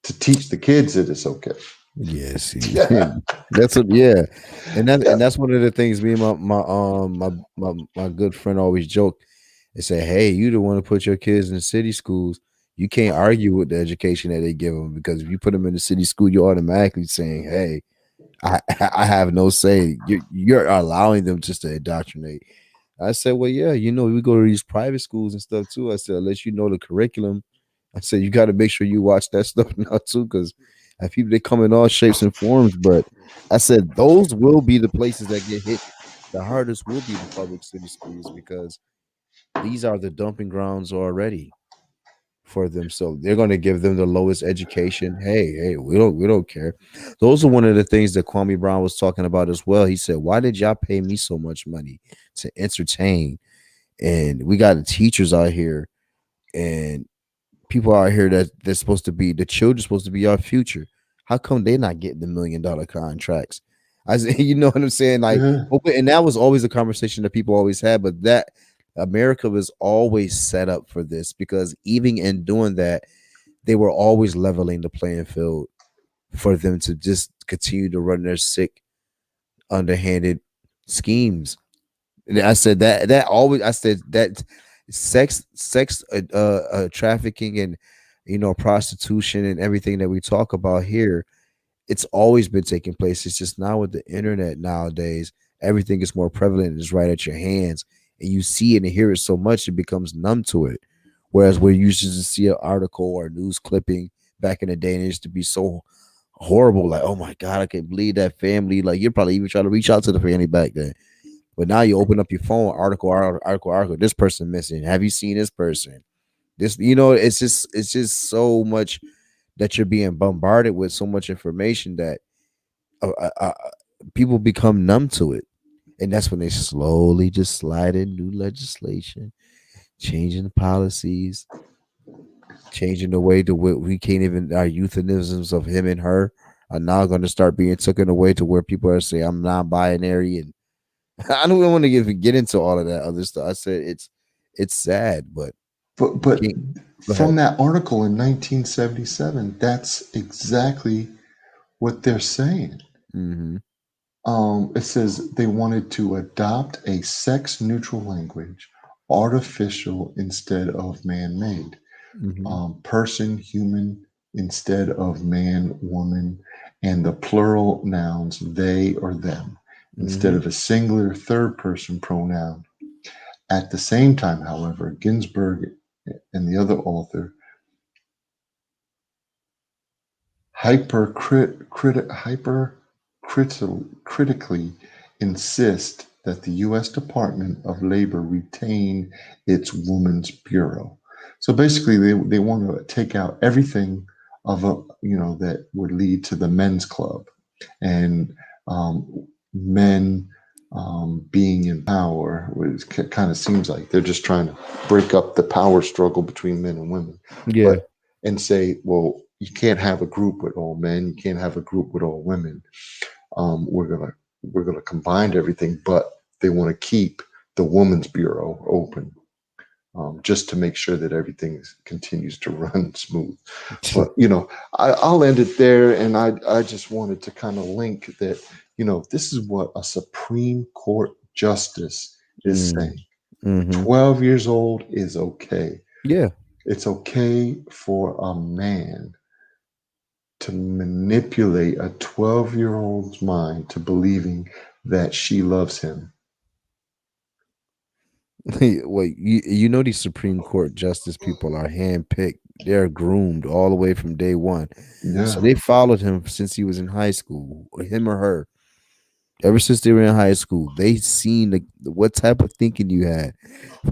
to teach the kids that it's okay. Yeah, see, Yeah. yeah, Yeah. and that's one of the things me and my good friend always joke and say, "Hey, you the one to put your kids in city schools. You can't argue with the education that they give them because if you put them in the city school, you're automatically saying, hey, I have no say. You're allowing them just to indoctrinate. I said, well, yeah, we go to these private schools and stuff too. I said, unless you know the curriculum, I said you got to make sure you watch that stuff now too, because people they come in all shapes and forms. But I said those will be the places that get hit the hardest. Will be the public city schools because these are the dumping grounds already for them. So they're going to give them the lowest education. Hey, we don't care. Those are one of the things that Kwame Brown was talking about as well. He said, "Why did y'all pay me so much money to entertain? And we got the teachers out here and people out here that they're supposed to be the children supposed to be our future. How come they're not getting the $1 million contracts?" I said, you know what I'm saying? Like, Yeah. and that was always a conversation that people always had, but that America was always set up for this because even in doing that, they were always leveling the playing field for them to just continue to run their sick, underhanded schemes. And I said that always. I said that sex, trafficking, and prostitution and everything that we talk about here. It's always been taking place. It's just now with the internet nowadays, everything is more prevalent and is right at your hands, and you see it and hear it so much it becomes numb to it. Whereas where you used to just see an article or a news clipping back in the day, and it used to be so horrible, like, oh my god, I can't believe that family. Like you're probably even trying to reach out to the family back then. But now you open up your phone, article. This person missing. Have you seen this person? This, it's just so much that you're being bombarded with so much information that uh, uh, uh, people become numb to it, and that's when they slowly just slide in new legislation, changing the policies, changing the way to where we can't even our euphemisms of him and her are now going to start being taken away to where people are saying I'm non-binary and I don't even want to get into all of that other stuff. I said it's sad, but you But can't. Go ahead. from that article in 1977, that's exactly what they're saying. Mm-hmm. It says they wanted to adopt a sex neutral language, artificial instead of man made, Mm-hmm. person, human instead of man, woman, and the plural nouns they or them instead Mm-hmm. of a singular third person pronoun. At the same time, however, Ginsburg and the other author critically insist that the U.S. Department of Labor retain its Women's Bureau. So basically, they want to take out everything of a that would lead to the men's club and men being in power. Which kind of seems like they're just trying to break up the power struggle between men and women, Yeah. but and say, well, you can't have a group with all men, you can't have a group with all women. We're gonna combine everything, but they want to keep the women's bureau open, just to make sure that everything continues to run smooth. But I'll end it there, and I just wanted to kind of link that. This is what a Supreme Court justice is Mm. saying. Mm-hmm. 12 years old is okay. Yeah. It's okay for a man to manipulate a 12-year-old's mind to believing that she loves him. Wait, you know these Supreme Court justice people are handpicked. They're groomed all the way from day one. So Yeah. they followed him since he was in high school, or him or her. Ever since they were in high school, they seen what type of thinking you had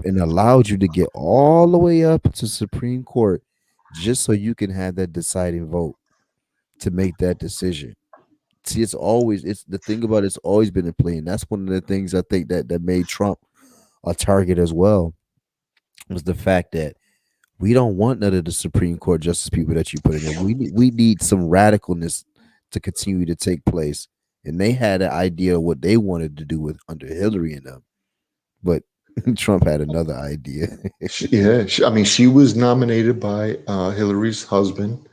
and allowed you to get all the way up to Supreme Court just so you can have that deciding vote to make that decision. See, it's the thing about it's always been a play, and that's one of the things I think that made Trump a target as well was the fact that we don't want none of the Supreme Court justice people that you put in there. We need some radicalness to continue to take place, and they had an idea of what they wanted to do with under Hillary and them, but Trump had another idea. Yeah. I mean, she was nominated by Hillary's husband.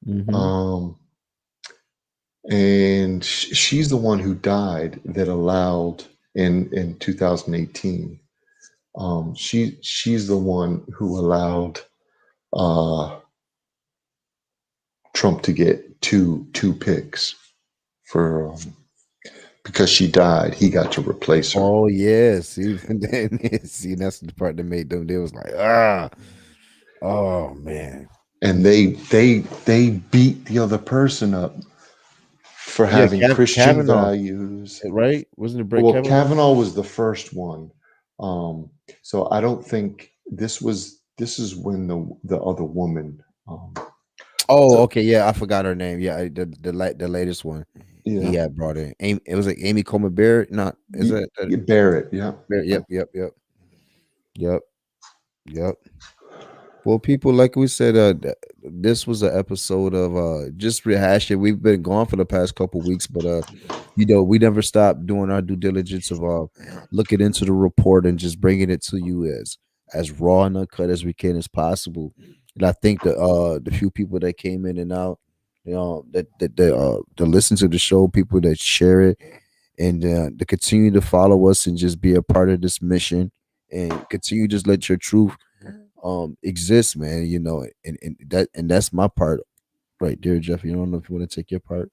Hmm. Um, and she's the one who died that allowed in 2018. She's the one who allowed uh, Trump to get two picks for because she died, he got to replace her. Oh yeah, see, see, that's the part that made them. They was like, ah, oh man, And they beat the other person up for yeah, having Christian Kavanaugh, values. right? Wasn't it Brett Well, Kavanaugh? Kavanaugh was the first one. So I don't think this is when the other woman. Oh, So okay, yeah, I forgot her name. Yeah, the latest one he yeah, had brought in. Amy, it was like Amy Coleman Barrett. Not is that Barrett. Yeah, Yep, yep, yep. Well, people, like we said, this was an episode of just rehashing. We've been gone for the past couple weeks, but we never stopped doing our due diligence of looking into the report and just bringing it to you as raw and uncut as we can as possible. And I think the few people that came in and out, that listen to the show, people that share it, and to continue to follow us and just be a part of this mission, and continue just let your truth exist, man. And that's my part right there, Jeff. You don't know if you want to take your part.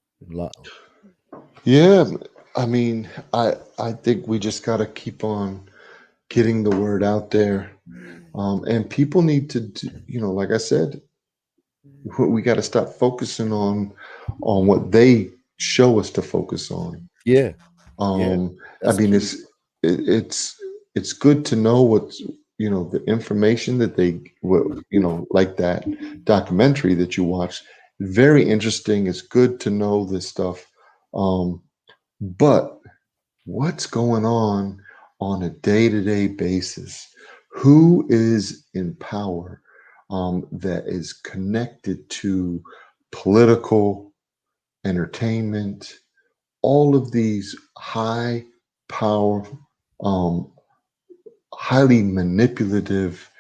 yeah. I mean, I think we just got to keep on getting the word out there, and people need to, like I said, we got to stop focusing on what they show us to focus on. Yeah, yeah, Um, I that's mean, key. it's good to know what's the information that like that documentary that you watched. Very interesting. It's good to know this stuff, but what's going on a day-to-day basis? Who is in power that is connected to political entertainment, all of these high power, um, highly manipulative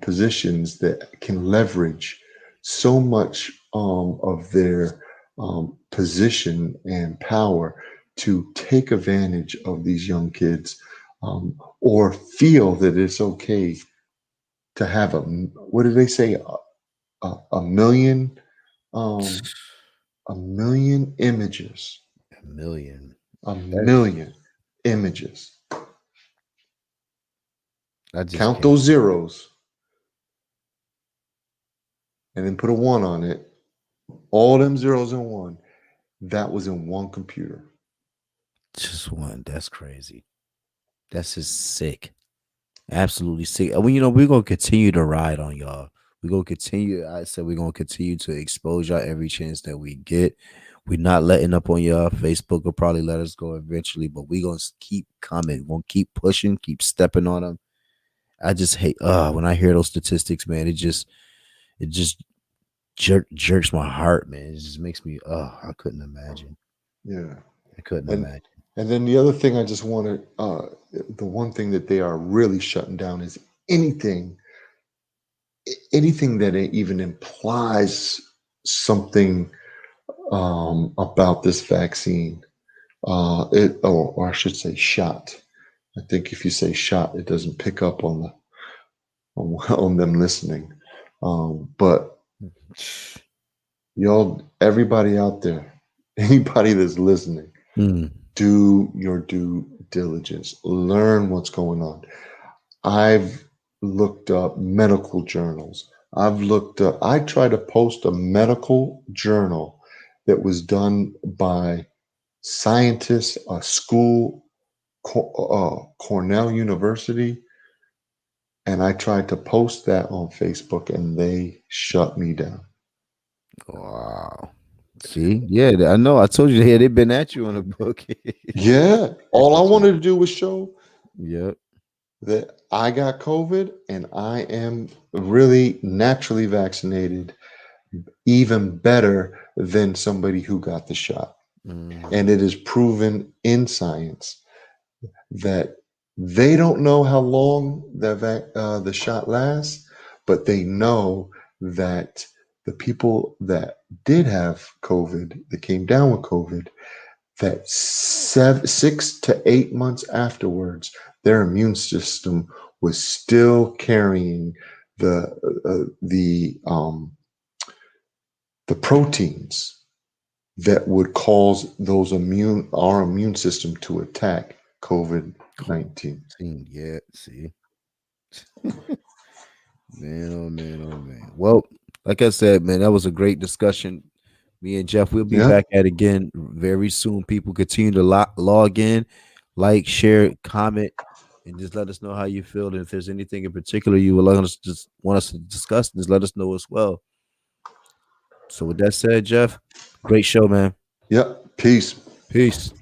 positions that can leverage so much of their position and power to take advantage of these young kids, or feel that it's okay to have what do they say, a million, um, a million images, A million. a That million images. I just Count can't. those zeros and then put a one on it. All them zeros and one. That was in one computer. Just one. That's crazy. That's just sick. Absolutely sick. Well, we're gonna continue to ride on y'all. We're gonna continue. I said we're gonna continue to expose y'all every chance that we get. We're not letting up on y'all. Facebook will probably let us go eventually, but we're gonna keep coming. We're gonna keep pushing, keep stepping on them. I just hate when I hear those statistics, man. It just jerks my heart, man. It just makes me I couldn't imagine. Yeah. I couldn't And imagine. and then the other thing I just want to, the one thing that they are really shutting down is anything, anything that even implies something about this vaccine. Or I should say shot. I think if you say shot, it doesn't pick up on them listening. But y'all, everybody out there, anybody that's listening, Mm. do your due diligence. Learn what's going on. I've looked up medical journals. I tried to post a medical journal that was done by scientists, a school, Cornell University, and I tried to post that on Facebook and they shut me down. Wow. See, yeah, I know. I told you they've been at you on the book. Yeah, all I wanted to do was show Yep. that I got COVID and I am really naturally vaccinated, even better than somebody who got the shot. Mhm. And it is proven in science that they don't know how long the shot lasts, but they know that the people that did have COVID, that came down with COVID, that 6 to 8 months afterwards, their immune system was still carrying the the proteins that would cause our immune system to attack COVID-19. Yeah, see. Man, oh man, oh man. Well, like I said, man, that was a great discussion. Me and Jeff, we'll be Yeah. back at it again very soon. People continue to log in, like, share, comment, and just let us know how you feel. And if there's anything in particular you would like us just want us to discuss, just let us know as well. So with that said, Jeff, great show, man. Yep. Peace. Peace.